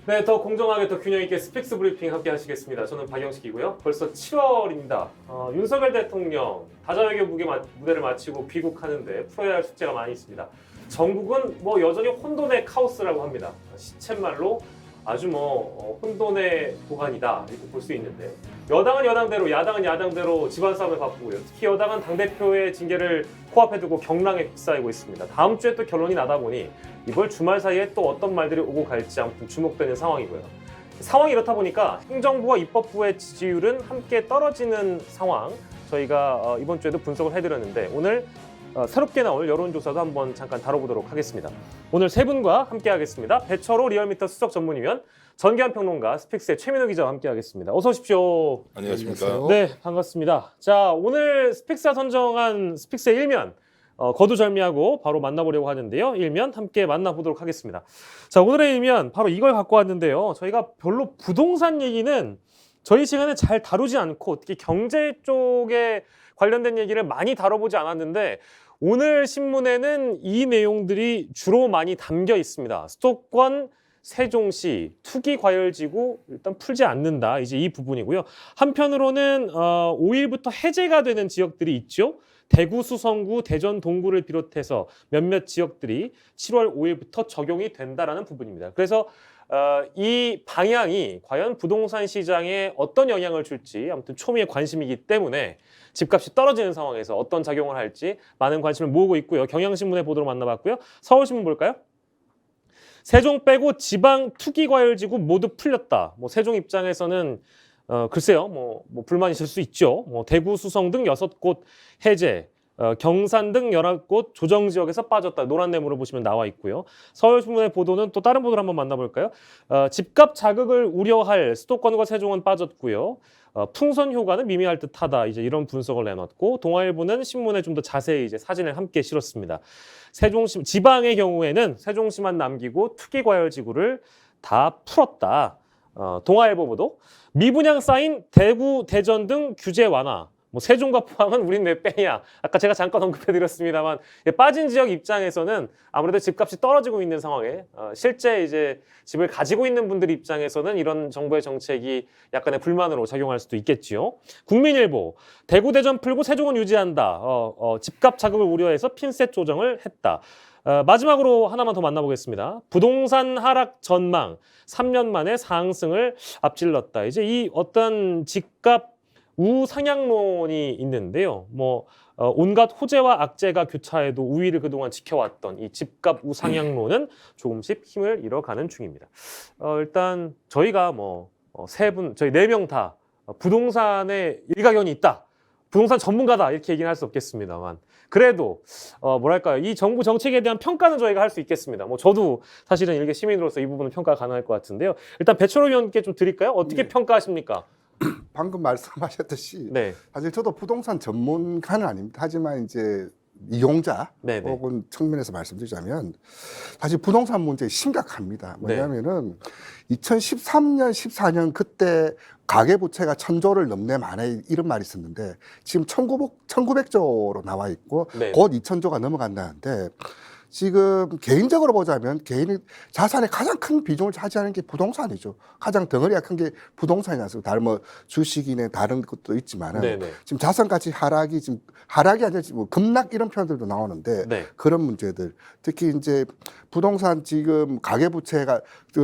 네, 더 공정하게 더 균형 있게 스픽스 브리핑 함께 하시겠습니다. 저는 박영식이고요. 벌써 7월입니다. 윤석열 대통령 다자외교 무대를 마치고 귀국하는데 풀어야 할 숙제가 많이 있습니다. 전국은 여전히 혼돈의 카오스라고 합니다. 시쳇말로 아주 혼돈의 도가니다 이렇게 볼 수 있는데, 여당은 여당대로 야당은 야당대로 집안 싸움에 바쁘고요. 특히 여당은 당대표의 징계를 코앞에 두고 경랑에 휩싸이고 있습니다. 다음 주에 또 결론이 나다 보니 이번 주말 사이에 또 어떤 말들이 오고 갈지 아무튼 주목되는 상황이고요. 상황이 이렇다 보니까 행정부와 입법부의 지지율은 함께 떨어지는 상황, 저희가 이번 주에도 분석을 해드렸는데, 오늘 새롭게 나올 여론조사도 한번 잠깐 다뤄보도록 하겠습니다. 오늘 세 분과 함께 하겠습니다. 배철호 리얼미터 수석 전문위원, 전기한 평론가, 스픽스의 최민호 기자와 함께 하겠습니다. 어서 오십시오. 안녕하십니까. 네, 반갑습니다. 자, 오늘 스픽스가 선정한 스픽스의 일면, 거두절미하고 바로 만나보려고 하는데요. 일면 함께 만나보도록 하겠습니다. 자, 오늘의 일면 바로 이걸 갖고 왔는데요. 저희가 별로 부동산 얘기는 저희 시간에 잘 다루지 않고 특히 경제 쪽에 관련된 얘기를 많이 다뤄보지 않았는데, 오늘 신문에는 이 내용들이 주로 많이 담겨 있습니다. 수도권 세종시 투기과열지구 일단 풀지 않는다, 이제 이 부분이고요. 한편으로는 5일부터 해제가 되는 지역들이 있죠. 대구, 수성구, 대전, 동구를 비롯해서 몇몇 지역들이 7월 5일부터 적용이 된다라는 부분입니다. 그래서 이 방향이 과연 부동산 시장에 어떤 영향을 줄지 아무튼 초미의 관심이기 때문에 집값이 떨어지는 상황에서 어떤 작용을 할지 많은 관심을 모으고 있고요. 경향신문의 보도로 만나봤고요. 서울신문 볼까요? 세종 빼고 지방 투기과열지구 모두 풀렸다. 세종 입장에서는 글쎄요, 불만이 있을 수 있죠. 대구, 수성 등 6곳 해제, 경산 등 11곳 조정 지역에서 빠졌다. 노란 네모로 보시면 나와 있고요. 서울신문의 보도는 또 다른 보도를 한번 만나볼까요? 집값 자극을 우려할 수도권과 세종은 빠졌고요. 풍선 효과는 미미할 듯하다. 이제 이런 분석을 내놨고, 동아일보는 신문에 좀 더 자세히 이제 사진을 함께 실었습니다. 세종시 지방의 경우에는 세종시만 남기고 투기과열지구를 다 풀었다. 동아일보 보도. 미분양 쌓인 대구, 대전 등 규제 완화. 세종과 포항은 우린 왜 빼냐. 아까 제가 잠깐 언급해드렸습니다만, 빠진 지역 입장에서는 아무래도 집값이 떨어지고 있는 상황에 실제 이제 집을 가지고 있는 분들 입장에서는 이런 정부의 정책이 약간의 불만으로 작용할 수도 있겠지요. 국민일보, 대구, 대전 풀고 세종은 유지한다. 집값 자극을 우려해서 핀셋 조정을 했다. 마지막으로 하나만 더 만나보겠습니다. 부동산 하락 전망, 3년 만에 상승을 앞질렀다. 이제 이 어떤 집값 우상향론이 있는데요. 온갖 호재와 악재가 교차해도 우위를 그동안 지켜왔던 이 집값 우상향론은 조금씩 힘을 잃어가는 중입니다. 일단 저희가 저희 4명 다 부동산에 일가견이 있다, 부동산 전문가다 이렇게 얘기는 할 수 없겠습니다만, 그래도 뭐랄까요, 이 정부 정책에 대한 평가는 저희가 할 수 있겠습니다. 저도 사실은 일개 시민으로서 이 부분은 평가가 가능할 것 같은데요. 일단 배철호 의원께 좀 드릴까요? 어떻게 평가하십니까? 방금 말씀하셨듯이 네. 사실 저도 부동산 전문가는 아닙니다. 하지만 이제 이용자 네네. 혹은 측면에서 말씀드리자면 사실 부동산 문제 심각합니다. 뭐냐면은 2013년, 14년 그때 가계부채가 1,000조를 넘네 만에 이런 말이 있었는데 지금 1,900조로 나와 있고 네. 곧 2,000조가 넘어간다는데, 지금 개인적으로 보자면 개인의 자산의 가장 큰 비중을 차지하는 게 부동산이죠. 가장 덩어리가 큰 게 부동산이 나서 다른 주식이나 다른 것도 있지만은 네네. 지금 자산 가치 하락이 아니라 지금 급락 이런 표현들도 나오는데, 네. 그런 문제들, 특히 이제 부동산 지금 가계부채가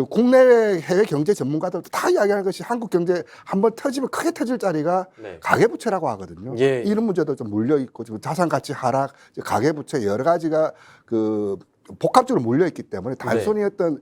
국내외 해외 경제 전문가들도 다 이야기하는 것이 한국 경제 한번 터지면 크게 터질 자리가 네. 가계부채라고 하거든요. 예. 이런 문제도 좀 물려 있고, 지금 자산 가치 하락, 가계부채 여러 가지가 복합적으로 몰려있기 때문에 단순히 어떤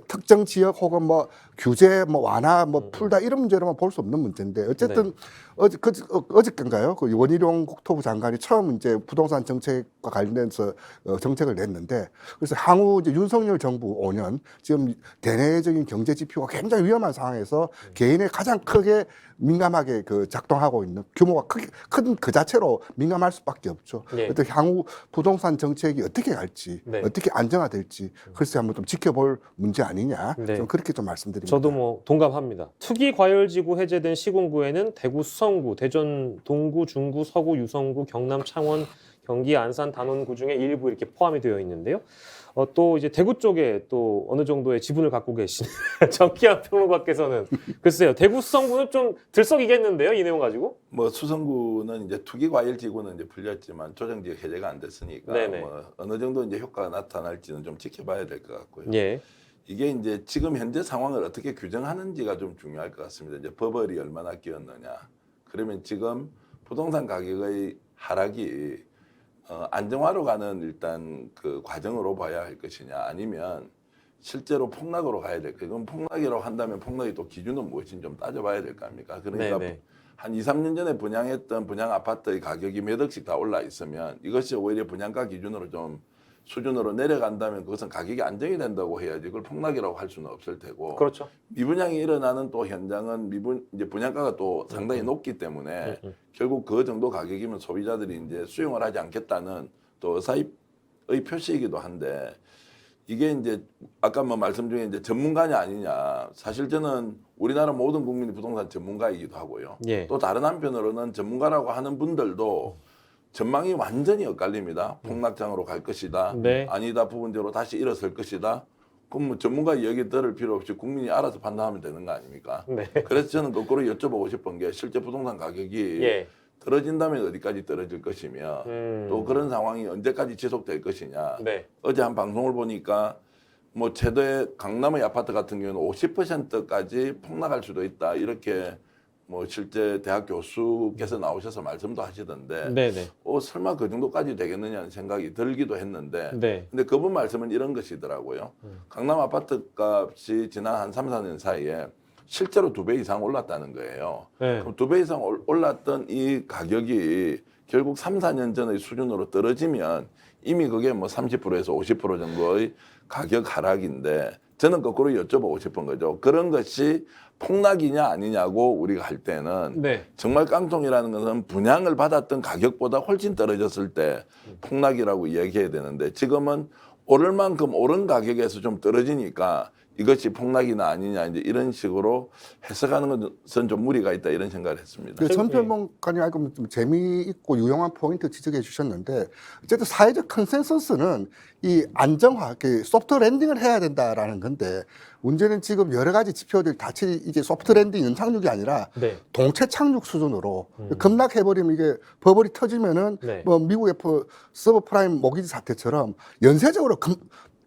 특정 지역 혹은 규제 완화 풀다 이런 문제로만 볼 수 없는 문제인데, 어쨌든 어저께인가요? 그 원희룡 국토부 장관이 처음 이제 부동산 정책과 관련해서 정책을 냈는데, 그래서 향후 이제 윤석열 정부 5년 지금 대내적인 경제 지표가 굉장히 위험한 상황에서 개인의 가장 크게 민감하게 작동하고 있는 규모가 큰 그 자체로 민감할 수밖에 없죠. 네. 어떻게 향후 부동산 정책이 어떻게 갈지, 네. 어떻게 안정화될지 글쎄 한번 좀 지켜볼 문제 아니냐. 네. 좀 그렇게 좀 말씀드립니다. 저도 동감합니다. 투기 과열지구 해제된 시군구에는 대구, 수성구, 대전, 동구, 중구, 서구, 유성구, 경남, 창원, 경기, 안산, 단원구 중에 일부 이렇게 포함이 되어 있는데요. 또 이제 대구 쪽에 또 어느 정도의 지분을 갖고 계신 정기환 평론가께서는 글쎄요 대구 수성구는 좀 들썩이겠는데요 이 내용 가지고? 뭐 수성구는 이제 투기과열지구는 이제 풀렸지만 조정지역 해제가 안 됐으니까 네네. 뭐 어느 정도 이제 효과가 나타날지는 좀 지켜봐야 될 것 같고요. 예. 이게 이제 지금 현재 상황을 어떻게 규정하는지가 좀 중요할 것 같습니다. 이제 버블이 얼마나 끼었느냐. 그러면 지금 부동산 가격의 하락이 안정화로 가는 일단 그 과정으로 봐야 할 것이냐 아니면 실제로 폭락으로 가야 될 까. 그럼 폭락이라고 한다면 폭락이 또 기준은 무엇인지 좀 따져봐야 될 거 아닙니까? 그러니까 네네. 한 2, 3년 전에 분양했던 분양 아파트의 가격이 몇 억씩 다 올라 있으면 이것이 오히려 분양가 기준으로 좀 수준으로 내려간다면 그것은 가격이 안정이 된다고 해야지 그걸 폭락이라고 할 수는 없을 테고 그렇죠. 미분양이 일어나는 또 현장은 이제 분양가가 또 상당히 높기 때문에 결국 그 정도 가격이면 소비자들이 이제 수용을 하지 않겠다는 또 의사의 표시이기도 한데 이게 이제 아까 뭐 말씀 중에 이제 전문가냐 아니냐 사실 저는 우리나라 모든 국민이 부동산 전문가이기도 하고요. 예. 또 다른 한편으로는 전문가라고 하는 분들도 전망이 완전히 엇갈립니다. 폭락장으로 갈 것이다. 네. 아니다 부분적으로 다시 일어설 것이다. 그럼 뭐 전문가 이야기 들을 필요 없이 국민이 알아서 판단하면 되는 거 아닙니까? 네. 그래서 저는 거꾸로 여쭤보고 싶은 게 실제 부동산 가격이 예. 떨어진다면 어디까지 떨어질 것이며 또 그런 상황이 언제까지 지속될 것이냐. 네. 어제 한 방송을 보니까 뭐 최대 강남의 아파트 같은 경우는 50%까지 폭락할 수도 있다. 이렇게 뭐 실제 대학 교수께서 나오셔서 말씀도 하시던데 네네. 설마 그 정도까지 되겠느냐는 생각이 들기도 했는데 네. 근데 그분 말씀은 이런 것이더라고요. 강남 아파트 값이 지난 한 3, 4년 사이에 실제로 2배 이상 올랐다는 거예요. 네. 그럼 2배 이상 올랐던 이 가격이 결국 3, 4년 전의 수준으로 떨어지면 이미 그게 뭐 30%에서 50% 정도의 가격 하락인데 저는 거꾸로 여쭤보고 싶은 거죠. 그런 것이 폭락이냐 아니냐고 우리가 할 때는 네. 정말 깡통이라는 것은 분양을 받았던 가격보다 훨씬 떨어졌을 때 폭락이라고 얘기해야 되는데 지금은 오를 만큼 오른 가격에서 좀 떨어지니까 이것이 폭락이나 아니냐 이제 이런 식으로 해석하는 것은 좀 무리가 있다 이런 생각을 했습니다. 전평론가님 알고 좀 재미있고 유용한 포인트 지적해 주셨는데 어쨌든 사회적 컨센서스는 이 안정화, 소프트 랜딩을 해야 된다라는 건데 문제는 지금 여러 가지 지표들 다 이게 소프트 랜딩 연착륙이 아니라 네. 동체 착륙 수준으로 급락해버리면 이게 버블이 터지면은 네. 뭐 미국의 서브프라임 모기지 사태처럼 연쇄적으로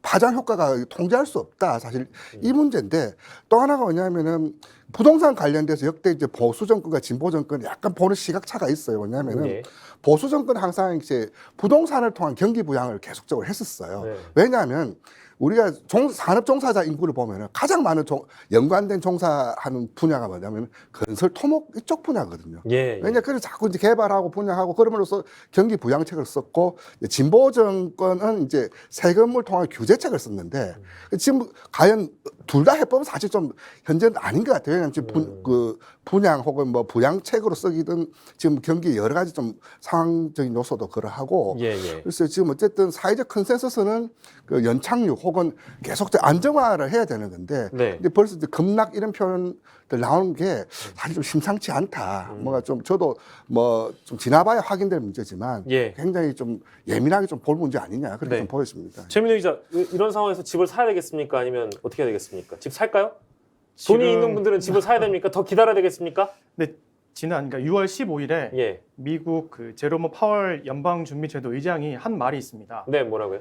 파장 효과가 통제할 수 없다. 사실 이 문제인데 또 하나가 뭐냐면은 부동산 관련돼서 역대 이제 보수 정권과 진보 정권 약간 보는 시각차가 있어요. 왜냐하면은 네. 보수 정권은 항상 이제 부동산을 통한 경기 부양을 계속적으로 했었어요. 네. 왜냐하면 우리가 산업 종사자 인구를 보면은 가장 많은 연관된 종사하는 분야가 뭐냐면 건설, 토목 이쪽 분야거든요. 예. 왜냐 그래서 자꾸 이제 개발하고 분양하고 그럼으로써 경기 부양책을 썼고 진보 정권은 이제 세금을 통한 규제책을 썼는데 지금 과연 둘 다 해법은 사실 좀 현재는 아닌 것 같아요. 왜냐하면 지금 그 분양 혹은 뭐 부양책으로 쓰기든 지금 경기 여러 가지 좀 상황적인 요소도 그러하고 예. 그래서 지금 어쨌든 사회적 컨센서스는 그 연착륙 혹은 계속적 안정화를 해야 되는 건데 네. 근데 벌써 이제 급락 이런 표현들 나오는 게 사실 좀 심상치 않다. 뭔가 좀 저도 뭐 좀 지나봐야 확인될 문제지만 예. 굉장히 좀 예민하게 좀 볼 문제 아니냐 그렇게 네. 좀 보였습니다. 최민호 기자, 이런 상황에서 집을 사야 되겠습니까? 아니면 어떻게 해야 되겠습니까? 집 살까요? 돈이 지금- 있는 분들은 집을 사야 됩니까? 더 기다려야 되겠습니까? 근데 지난 그러니까 6월 15일에 예. 미국 그 제로모 파월 연방준비제도 의장이 한 말이 있습니다. 네, 뭐라고요?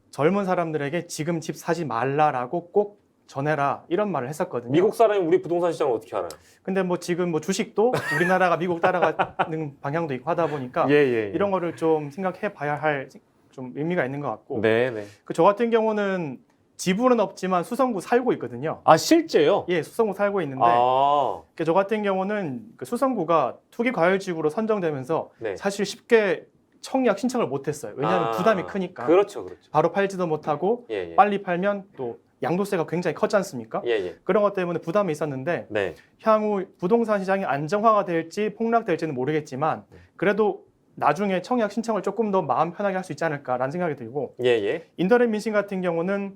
젊은 사람들에게 지금 집 사지 말라라고 꼭 전해라 이런 말을 했었거든요. 미국 사람이 우리 부동산 시장을 어떻게 알아요? 근데 뭐 지금 뭐 주식도 우리나라가 미국 따라가는 방향도 있고 하다 보니까 예. 이런 거를 좀 생각해 봐야 할 좀 의미가 있는 것 같고 네. 그 저 같은 경우는 지분은 없지만 수성구 살고 있거든요. 아, 실제요? 예, 수성구 살고 있는데 아, 저 같은 경우는 그 수성구가 투기 과열지구로 선정되면서 네. 사실 쉽게 청약 신청을 못했어요. 왜냐하면 아, 부담이 크니까. 그렇죠. 바로 팔지도 못하고 예. 빨리 팔면 또 양도세가 굉장히 컸지 않습니까? 예. 그런 것 때문에 부담이 있었는데 네. 향후 부동산 시장이 안정화가 될지 폭락될지는 모르겠지만 그래도 나중에 청약 신청을 조금 더 마음 편하게 할 수 있지 않을까라는 생각이 들고 예. 인터넷 민심 같은 경우는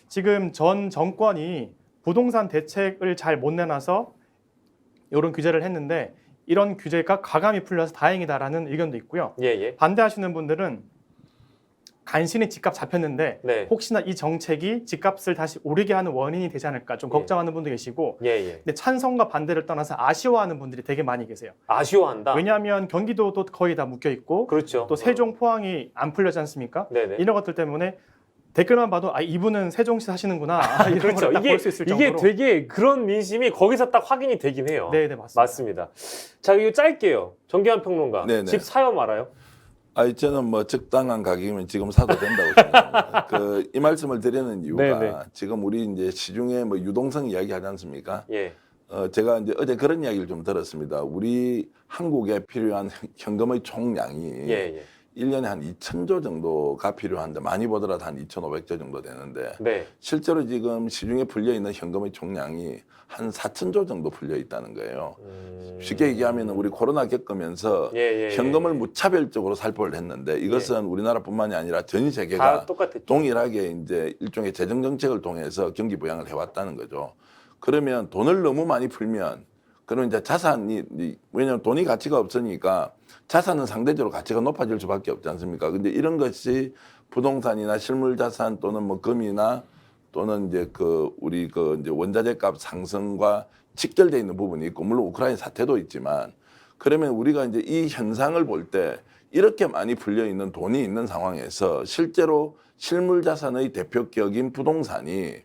지금 전 정권이 부동산 대책을 잘 못 내놔서 이런 규제를 했는데 이런 규제가 과감히 풀려서 다행이다라는 의견도 있고요. 예. 반대하시는 분들은 간신히 집값 잡혔는데 네. 혹시나 이 정책이 집값을 다시 오르게 하는 원인이 되지 않을까 좀 걱정하는 분도 계시고 예, 예. 근데 찬성과 반대를 떠나서 아쉬워하는 분들이 되게 많이 계세요. 아쉬워한다. 왜냐하면 경기도도 거의 다 묶여 있고 그렇죠. 또 세종 포항이 안 풀렸지 않습니까? 네네. 이런 것들 때문에 댓글만 봐도 아 이분은 세종시 사시는구나 이런 그렇죠. 걸 딱 볼 수 있을 정도로. 이게 되게 그런 민심이 거기서 딱 확인이 되긴 해요. 네네 맞습니다. 맞습니다. 자, 이거 짧게요. 정기환 평론가. 네네. 집 사요 말아요? 아니 저는 뭐 적당한 가격이면 지금 사도 된다고 생각합니다. 이 말씀을 드리는 이유가 네네. 지금 우리 이제 시중에 뭐 유동성 이야기 하지 않습니까? 예. 제가 이제 어제 그런 이야기를 좀 들었습니다. 우리 한국에 필요한 현금의 총량이 예, 예. 1년에 한 2,000조 정도가 필요한데 많이 보더라도 한 2,500조 정도 되는데 네. 실제로 지금 시중에 풀려 있는 현금의 총량이 한 4,000조 정도 풀려 있다는 거예요. 쉽게 얘기하면 우리 코로나 겪으면서 예, 예, 현금을 예. 무차별적으로 살포를 했는데 이것은 우리나라뿐만이 아니라 전 다 세계가 똑같았죠. 동일하게 이제 일종의 재정 정책을 통해서 경기 부양을 해왔다는 거죠. 그러면 돈을 너무 많이 풀면 그러면 이제 자산이 왜냐하면 돈이 가치가 없으니까 자산은 상대적으로 가치가 높아질 수밖에 없지 않습니까? 근데 이런 것이 부동산이나 실물 자산 또는 뭐 금이나 또는 이제 우리 이제 원자재 값 상승과 직결돼 있는 부분이 있고 물론 우크라이나 사태도 있지만 그러면 우리가 이제 이 현상을 볼 때 이렇게 많이 풀려 있는 돈이 있는 상황에서 실제로 실물 자산의 대표격인 부동산이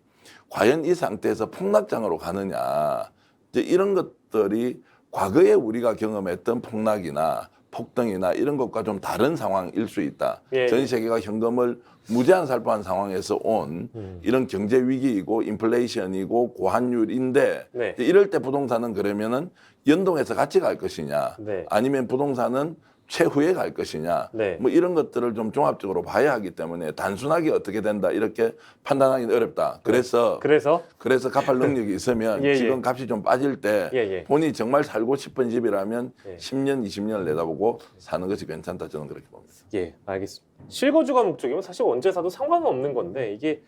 과연 이 상태에서 폭락장으로 가느냐 이제 이런 것들이 과거에 우리가 경험했던 폭락이나 폭등이나 이런 것과 좀 다른 상황일 수 있다. 예, 전 예. 세계가 현금을 무제한 살포한 상황에서 온 이런 경제 위기이고 인플레이션이고 고환율인데 네. 이럴 때 부동산은 그러면은 연동해서 같이 갈 것이냐 네. 아니면 부동산은 최후에 갈 것이냐 네. 뭐 이런 것들을 좀 종합적으로 봐야 하기 때문에 단순하게 어떻게 된다 이렇게 판단하기는 어렵다. 그래서 갚을 능력이 있으면 예, 예. 지금 값이 좀 빠질 때 예, 예. 본인이 정말 살고 싶은 집이라면 예. 10년, 20년을 내다보고 사는 것이 괜찮다 저는 그렇게 봅니다. 예, 알겠습니다. 실거주가 목적이면 사실 언제 사도 상관은 없는 건데 이게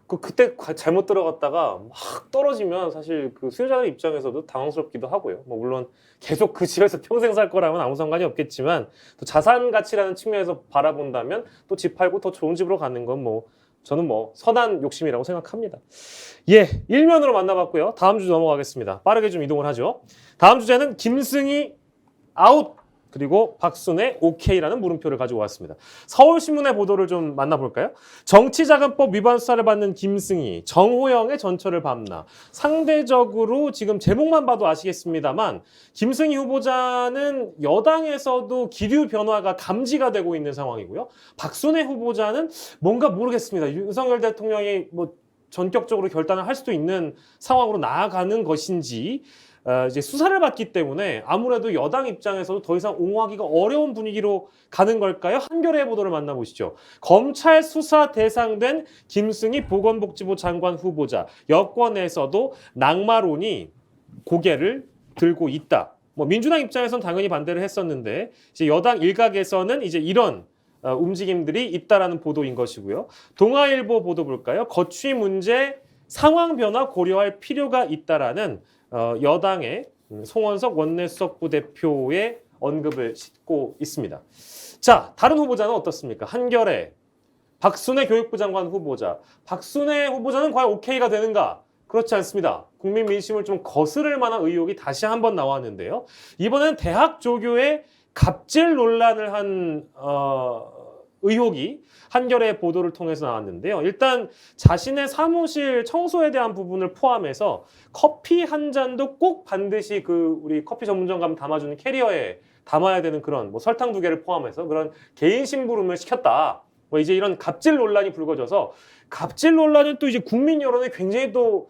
그때 잘못 들어갔다가 막 떨어지면 사실 그 수요자들 입장에서도 당황스럽기도 하고요. 뭐 물론 계속 그 집에서 평생 살 거라면 아무 상관이 없겠지만 또 자산 가치라는 측면에서 바라본다면 또 집 팔고 더 좋은 집으로 가는 건 뭐 저는 뭐 선한 욕심이라고 생각합니다. 예, 일면으로 만나봤고요. 다음 주 넘어가겠습니다. 빠르게 좀 이동을 하죠. 다음 주제는 김승희 아웃 그리고 박순애 오케이라는 물음표를 가지고 왔습니다. 서울신문의 보도를 좀 만나볼까요? 정치자금법 위반 수사를 받는 김승희, 정호영의 전철을 밟나. 상대적으로 지금 제목만 봐도 아시겠습니다만 김승희 후보자는 여당에서도 기류 변화가 감지가 되고 있는 상황이고요. 박순애 후보자는 뭔가 모르겠습니다. 윤석열 대통령이 뭐 전격적으로 결단을 할 수도 있는 상황으로 나아가는 것인지 이제 수사를 받기 때문에 아무래도 여당 입장에서도 더 이상 옹호하기가 어려운 분위기로 가는 걸까요? 한겨레의 보도를 만나보시죠. 검찰 수사 대상된 김승희 보건복지부 장관 후보자, 여권에서도 낙마론이 고개를 들고 있다. 뭐 민주당 입장에서는 당연히 반대를 했었는데 이제 여당 일각에서는 이제 이런 움직임들이 있다라는 보도인 것이고요. 동아일보 보도 볼까요? 거취 문제 상황 변화 고려할 필요가 있다라는 여당의 송원석 원내수석 부대표의 언급을 싣고 있습니다. 자, 다른 후보자는 어떻습니까? 한겨레, 박순애 교육부 장관 후보자. 박순애 후보자는 과연 오케이가 되는가? 그렇지 않습니다. 국민 민심을 좀 거스를 만한 의혹이 다시 한번 나왔는데요. 이번에는 대학 조교의 갑질 논란을 한 의혹이 한겨레 보도를 통해서 나왔는데요. 일단 자신의 사무실 청소에 대한 부분을 포함해서 커피 한 잔도 꼭 반드시 우리 커피 전문점 가면 담아주는 캐리어에 담아야 되는 그런 뭐 설탕 2개를 포함해서 그런 개인 심부름을 시켰다. 뭐 이제 이런 갑질 논란이 불거져서 갑질 논란은 또 이제 국민 여론에 굉장히 또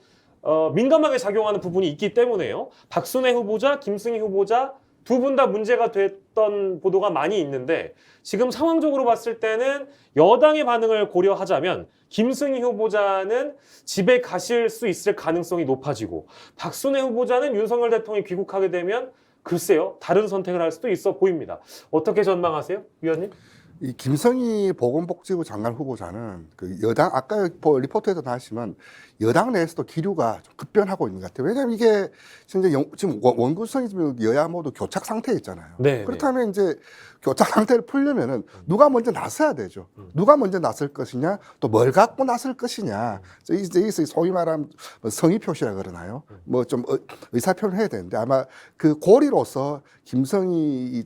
민감하게 작용하는 부분이 있기 때문에요. 박순애 후보자, 김승희 후보자 두 분 다 문제가 됐던 보도가 많이 있는데 지금 상황적으로 봤을 때는 여당의 반응을 고려하자면 김승희 후보자는 집에 가실 수 있을 가능성이 높아지고 박순애 후보자는 윤석열 대통령이 귀국하게 되면 글쎄요 다른 선택을 할 수도 있어 보입니다. 어떻게 전망하세요, 위원님? 이 김성희 보건복지부 장관 후보자는 그 여당 아까 리포트에도 나왔지만 여당 내에서도 기류가 좀 급변하고 있는 것 같아요. 왜냐하면 이게 지금 원구성이 지금 여야 모두 교착 상태에 있잖아요. 네, 그렇다면 이제 교착 상태를 풀려면은 누가 먼저 나서야 되죠. 누가 먼저 나설 것이냐, 또 뭘 갖고 나설 것이냐. 이제 소위 말하면 성의 표시라 그러나요? 뭐 좀 의사 표현을 해야 되는데 아마 그 고리로서 김성희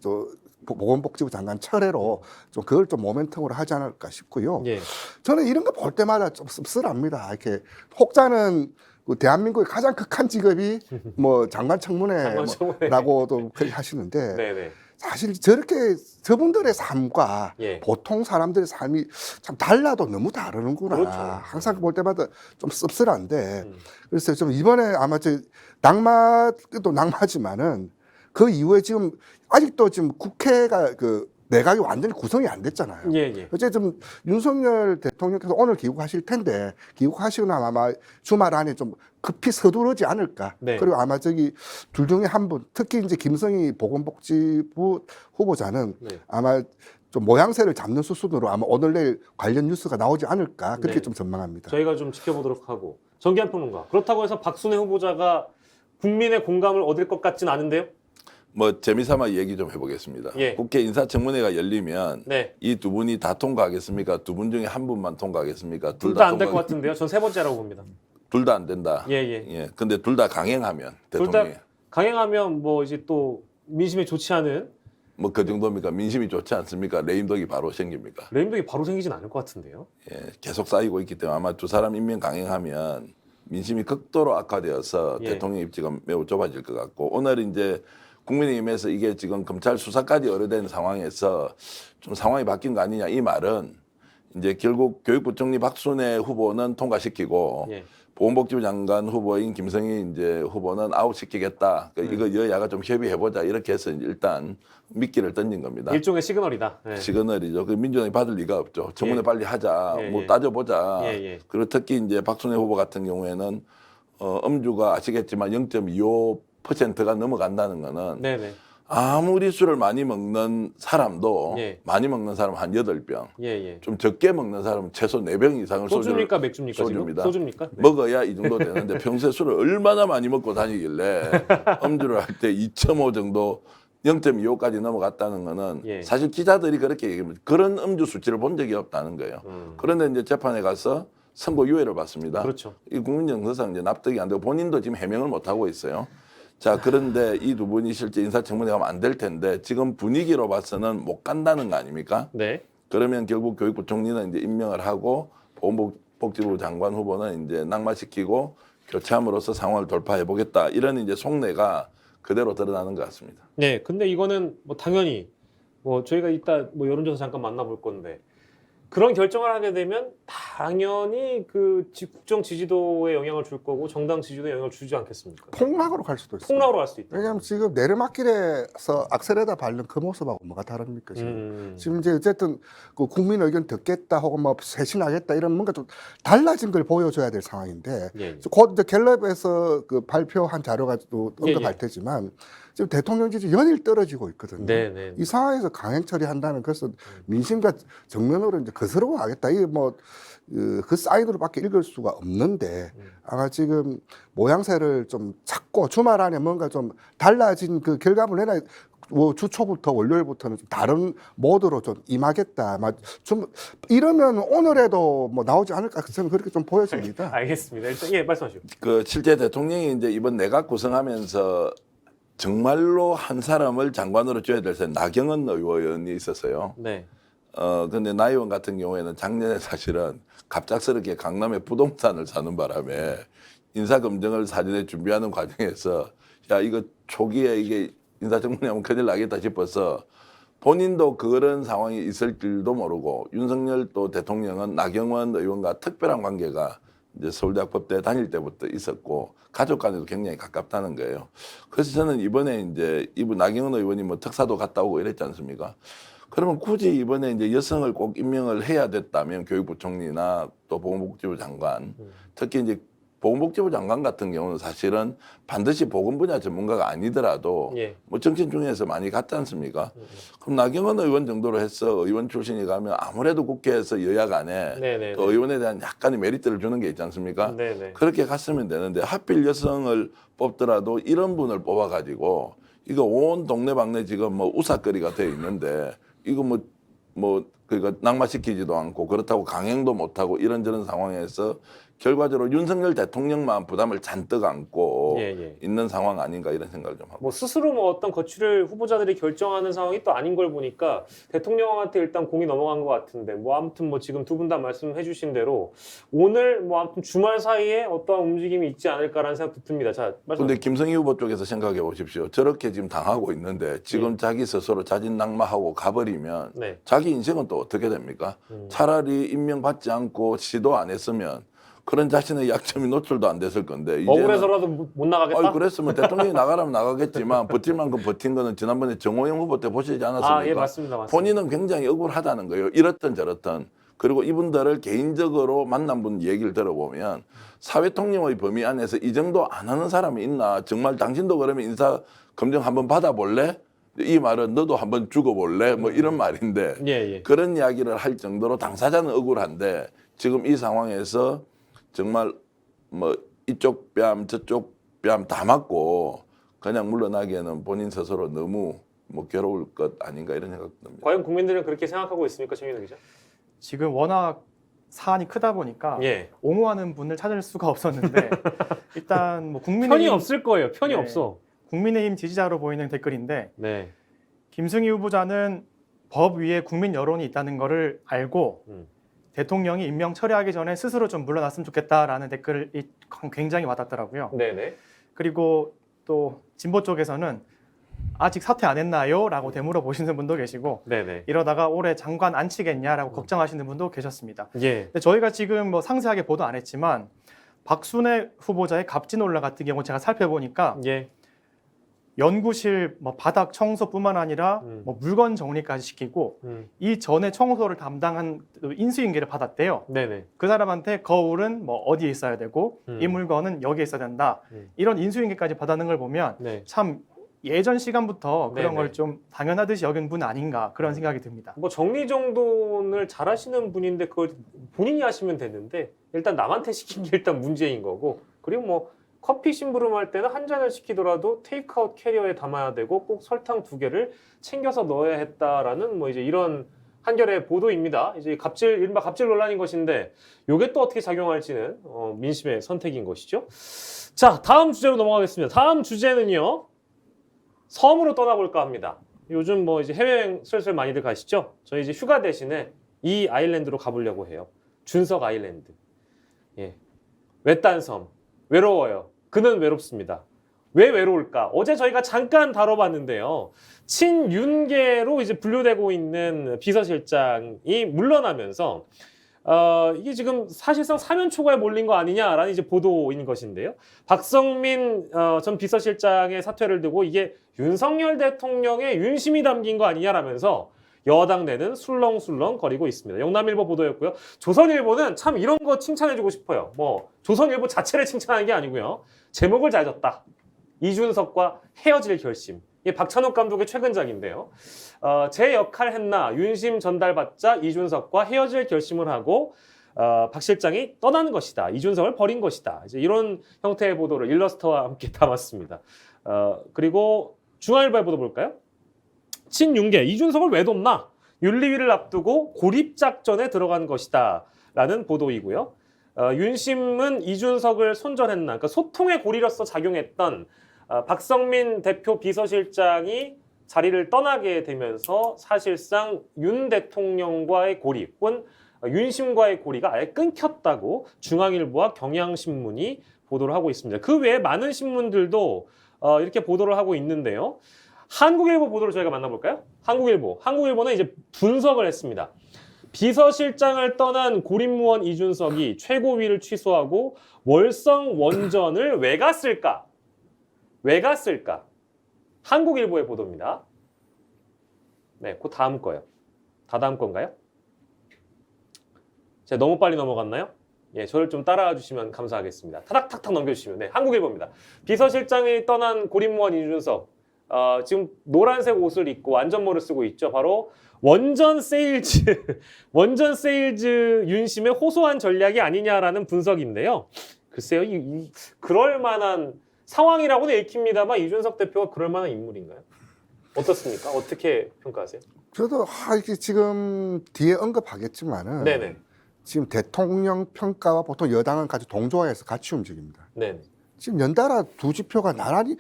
보건복지부 장관 철회로 좀 그걸 좀 모멘텀으로 하지 않을까 싶고요. 예. 저는 이런 거 볼 때마다 좀 씁쓸합니다. 이렇게 혹자는 그 대한민국의 가장 극한 직업이 뭐 장관 청문회라고도 그렇게 하시는데 네네. 사실 저렇게 저분들의 삶과 예. 보통 사람들의 삶이 참 달라도 너무 다르는구나. 그렇죠. 항상 볼 때마다 좀 씁쓸한데 그래서 좀 이번에 아마 또 낙마지만은 그 이후에 지금 아직도 지금 국회가 그 내각이 완전히 구성이 안 됐잖아요. 예, 예. 어쨌든 윤석열 대통령께서 오늘 귀국하실 텐데 귀국하시고 나면 아마 주말 안에 좀 급히 서두르지 않을까. 네. 그리고 아마 둘 중에 한 분, 특히 이제 김성희 보건복지부 후보자는 네. 아마 좀 모양새를 잡는 수순으로 아마 오늘 내일 관련 뉴스가 나오지 않을까 그렇게 네. 좀 전망합니다. 저희가 좀 지켜보도록 하고 정기한 평론가. 그렇다고 해서 박순애 후보자가 국민의 공감을 얻을 것 같진 않은데요. 뭐 재미삼아 얘기 좀 해보겠습니다. 예. 국회 인사청문회가 열리면 네. 이 두 분이 다 통과하겠습니까? 두 분 중에 한 분만 통과하겠습니까? 둘 다 안 될 것 같은데요. 전 세 번째라고 봅니다. 둘 다 안 된다. 예, 예. 근데 둘 다 강행하면 둘 대통령이 다 강행하면 뭐 이제 또 민심에 좋지 않은 뭐 그 정도입니까? 민심이 좋지 않습니까? 레임덕이 바로 생깁니까? 레임덕이 바로 생기진 않을 것 같은데요. 예, 계속 쌓이고 있기 때문에 아마 두 사람 임명 강행하면 민심이 극도로 악화되어서 예. 대통령 입지가 매우 좁아질 것 같고 오늘 이제 국민의힘에서 이게 지금 검찰 수사까지 의뢰된 상황에서 좀 상황이 바뀐 거 아니냐 이 말은 이제 결국 교육부총리 박순애 후보는 통과시키고 예. 보건복지부 장관 후보인 김성희 이제 후보는 아웃시키겠다. 그러니까 이거 여야가 좀 협의해보자 이렇게 해서 일단 미끼를 던진 겁니다. 일종의 시그널이다. 예. 시그널이죠. 그 민주당이 받을 리가 없죠. 청문회 예. 빨리 하자. 예, 뭐 예. 따져보자. 예, 예. 그리고 특히 이제 박순애 후보 같은 경우에는 음주가 아시겠지만 0.25%가 넘어간다는 거는 네네. 아무리 술을 많이 먹는 사람도 예. 많이 먹는 사람 한 8병, 예, 예. 좀 적게 먹는 사람은 최소 4병 이상을 소주입니까 맥주입니까 소주입니다. 지금? 소주입니까? 네. 먹어야 이 정도 되는데 평소에 술을 얼마나 많이 먹고 다니길래 음주를 할 때 2.5 정도 0.25까지 넘어갔다는 거는 예. 사실 기자들이 그렇게 얘기합니다. 그런 음주 수치를 본 적이 없다는 거예요. 그런데 이제 재판에 가서 선고 유예를 받습니다. 그렇죠. 이 국민 정서상 이제 납득이 안 되고 본인도 지금 해명을 못 하고 있어요. 자, 그런데 이 두 분이 실제 인사청문회 가면 안 될 텐데 지금 분위기로 봐서는 못 간다는 거 아닙니까? 네. 그러면 결국 교육부총리는 이제 임명을 하고 보건복지부 장관 후보는 이제 낙마시키고 교체함으로써 상황을 돌파해 보겠다. 이런 이제 속내가 그대로 드러나는 것 같습니다. 네. 근데 이거는 뭐 당연히 뭐 저희가 이따 뭐 여론조사 잠깐 만나볼 건데 그런 결정을 하게 되면 당연히 그 국정 지지도에 영향을 줄 거고 정당 지지도에 영향을 주지 않겠습니까? 폭락으로 갈 수도 있어요. 폭락으로 갈 수도 있다. 왜냐하면 지금 내리막길에서 악셀에다 밟는 그 모습하고 뭐가 다릅니까 지금? 지금 이제 어쨌든 그 국민 의견 듣겠다 혹은 뭐 쇄신하겠다 이런 뭔가 좀 달라진 걸 보여줘야 될 상황인데 예, 예. 곧 이제 갤럽에서 그 발표한 자료가 또 예, 언급할 예. 테지만 지금 대통령 지지 연일 떨어지고 있거든요. 네, 네. 이 상황에서 강행 처리한다는 것은 민심과 정면으로 이제 거스러워하겠다. 이게 뭐 그 사인으로밖에 읽을 수가 없는데 아마 지금 모양새를 좀 찾고 주말 안에 뭔가 좀 달라진 그 결과물 내나 뭐 주초부터 월요일부터는 좀 다른 모드로 좀 임하겠다. 아마 좀 이러면 오늘에도 뭐 나오지 않을까 저는 그렇게 좀 보여집니다. 알겠습니다. 일단 예 말씀하시죠. 그 실제 대통령이 이제 이번 내각 구성하면서 정말로 한 사람을 장관으로 줘야 될 때 나경원 의원이 있었어요. 네. 근데 나 의원 같은 경우에는 작년에 사실은 갑작스럽게 강남에 부동산을 사는 바람에 인사검증을 사전에 준비하는 과정에서 야, 이거 초기에 이게 인사청문회하면 큰일 나겠다 싶어서 본인도 그런 상황이 있을 줄도 모르고 윤석열 또 대통령은 나경원 의원과 특별한 관계가 이제 서울대학법대 다닐 때부터 있었고 가족 간에도 굉장히 가깝다는 거예요. 그래서 저는 이번에 이제 이분 나경원 의원이 뭐 특사도 갔다 오고 이랬지 않습니까? 그러면 굳이 이번에 이제 여성을 꼭 임명을 해야 됐다면 교육부총리나 또 보건복지부 장관 특히 이제 보건복지부 장관 같은 경우는 사실은 반드시 보건 분야 전문가가 아니더라도 예. 뭐 정치 중에서 많이 갔지 않습니까? 그럼 나경원 의원 정도로 해서 의원 출신이 가면 아무래도 국회에서 여야 간에 네네. 그 의원에 대한 약간의 메리트를 주는 게 있지 않습니까? 네네. 그렇게 갔으면 되는데 하필 여성을 뽑더라도 이런 분을 뽑아가지고 이거 온 동네방네 지금 뭐 우사거리가 돼 있는데 이거 그러니까 낙마시키지도 않고 그렇다고 강행도 못하고 이런저런 상황에서 결과적으로 윤석열 대통령만 부담을 잔뜩 안고 예. 있는 상황 아닌가 이런 생각을 좀 하고. 뭐 스스로 뭐 어떤 거취를 후보자들이 결정하는 상황이 또 아닌 걸 보니까 대통령한테 일단 공이 넘어간 것 같은데 뭐 아무튼 뭐 지금 두 분 다 말씀해주신 대로 오늘 뭐 아무튼 주말 사이에 어떠한 움직임이 있지 않을까라는 생각도 듭니다. 자, 말씀. 근데 김성희 후보 쪽에서 생각해 보십시오. 저렇게 지금 당하고 있는데 지금 자기 스스로 자진낙마하고 가버리면 네. 자기 인생은 또 어떻게 됩니까? 차라리 임명받지 않고 시도 안 했으면 그런 자신의 약점이 노출도 안 됐을 건데 이제는 억울해서라도 못 나가겠다. 그랬으면 대통령이 나가라면 나가겠지만 버틸 만큼 버틴 거는 지난번에 정호영 후보 때 보시지 않았습니까? 아, 예, 맞습니다. 본인은 굉장히 억울하다는 거예요. 이렇든 저렇든. 그리고 이분들을 개인적으로 만난 분 얘기를 들어보면 사회통념의 범위 안에서 이 정도 안 하는 사람이 있나? 정말 당신도 그러면 인사 검증 한번 받아볼래? 이 말은 너도 한번 죽어볼래? 뭐 이런 말인데 예. 그런 이야기를 할 정도로 당사자는 억울한데 지금 이 상황에서 정말 뭐 이쪽 뺨 저쪽 뺨 다 맞고 그냥 물러나기에는 본인 스스로 너무 뭐 괴로울 것 아닌가 이런 생각 듭니다. 과연 국민들은 그렇게 생각하고 있습니까, 최민호 기자? 지금 워낙 사안이 크다 보니까 예. 옹호하는 분을 찾을 수가 없었는데 일단 뭐 편이 국민의힘 없을 거예요. 편이 네. 없어. 국민의힘 지지자로 보이는 댓글인데 네. 김승희 후보자는 법 위에 국민 여론이 있다는 것을 알고 대통령이 임명 처리하기 전에 스스로 좀 물러났으면 좋겠다라는 댓글이 굉장히 와닿더라고요. 네네. 그리고 또 진보 쪽에서는 아직 사퇴 안 했나요? 라고 되물어 보시는 분도 계시고 네네. 이러다가 올해 장관 안 치겠냐라고 걱정하시는 분도 계셨습니다. 예. 근데 저희가 지금 뭐 상세하게 보도 안 했지만 박순애 후보자의 갑진 논란 같은 경우 제가 살펴보니까 예. 연구실 뭐 바닥 청소뿐만 아니라 뭐 물건 정리까지 시키고 이 전에 청소를 담당한 인수인계를 받았대요. 네네. 그 사람한테 거울은 뭐 어디에 있어야 되고 이 물건은 여기에 있어야 된다. 이런 인수인계까지 받았는 걸 보면 네. 참 예전 시간부터 그런 네네. 걸 좀 당연하듯이 여긴 분 아닌가 그런 생각이 듭니다. 뭐 정리정돈을 잘하시는 분인데 그걸 본인이 하시면 되는데 일단 남한테 시킨 게 일단 문제인 거고 그리고 뭐 커피 심부름할 때는 한 잔을 시키더라도 테이크아웃 캐리어에 담아야 되고 꼭 설탕 2개를 챙겨서 넣어야 했다라는 뭐 이제 이런 한겨레 보도입니다. 이제 이른바 갑질 논란인 것인데 이게 또 어떻게 작용할지는 민심의 선택인 것이죠. 자, 다음 주제로 넘어가겠습니다. 다음 주제는요. 섬으로 떠나볼까 합니다. 요즘 뭐 이제 해외여행 슬슬 많이들 가시죠? 저희 이제 휴가 대신에 이 아일랜드로 가보려고 해요. 준석 아일랜드. 예. 외딴 섬. 외로워요. 그는 외롭습니다. 왜 외로울까? 어제 저희가 잠깐 다뤄봤는데요. 친윤계로 이제 분류되고 있는 비서실장이 물러나면서 이게 지금 사실상 사면 초과에 몰린 거 아니냐라는 이제 보도인 것인데요. 박성민 전 비서실장의 사퇴를 두고 이게 윤석열 대통령의 윤심이 담긴 거 아니냐라면서 여당 내는 술렁술렁 거리고 있습니다. 영남일보 보도였고요. 조선일보는 참 이런 거 칭찬해주고 싶어요. 뭐 조선일보 자체를 칭찬하는 게 아니고요. 제목을 잘 졌다. 이준석과 헤어질 결심. 이게 박찬욱 감독의 최근작인데요. 제 역할 했나 윤심 전달받자 이준석과 헤어질 결심을 하고 박 실장이 떠나는 것이다. 이준석을 버린 것이다. 이제 이런 형태의 보도를 일러스트와 함께 담았습니다. 그리고 중앙일보의 보도 볼까요? 친윤계 이준석을 왜 돕나? 윤리위를 앞두고 고립작전에 들어간 것이다 라는 보도이고요. 윤심은 이준석을 손절했나? 그러니까 소통의 고리로서 작용했던 박성민 대표 비서실장이 자리를 떠나게 되면서 사실상 윤 대통령과의 고리 혹은 윤심과의 고리가 아예 끊겼다고 중앙일보와 경향신문이 보도를 하고 있습니다. 그 외에 많은 신문들도 이렇게 보도를 하고 있는데요. 한국일보 보도를 저희가 만나볼까요? 한국일보는 이제 분석을 했습니다. 비서실장을 떠난 고립무원 이준석이 최고위를 취소하고 월성 원전을 왜 갔을까? 한국일보의 보도입니다. 네, 그 다음 거요. 다 다음 건가요? 제가 너무 빨리 넘어갔나요? 예, 저를 좀 따라와 주시면 감사하겠습니다. 타닥탁탁 넘겨주시면. 네, 한국일보입니다. 비서실장이 떠난 고립무원 이준석. 지금 노란색 옷을 입고 안전모를 쓰고 있죠. 바로 원전 세일즈, 원전 세일즈 윤심의 호소한 전략이 아니냐라는 분석인데요. 글쎄요, 그럴 만한 상황이라고는 읽힙니다만 이준석 대표가 그럴 만한 인물인가요? 어떻습니까? 어떻게 평가하세요? 저도 이게 지금 뒤에 언급하겠지만은 네네. 지금 대통령 평가와 보통 여당은 같이 동조해서 같이 움직입니다. 네네. 지금 연달아 두 지표가 나란히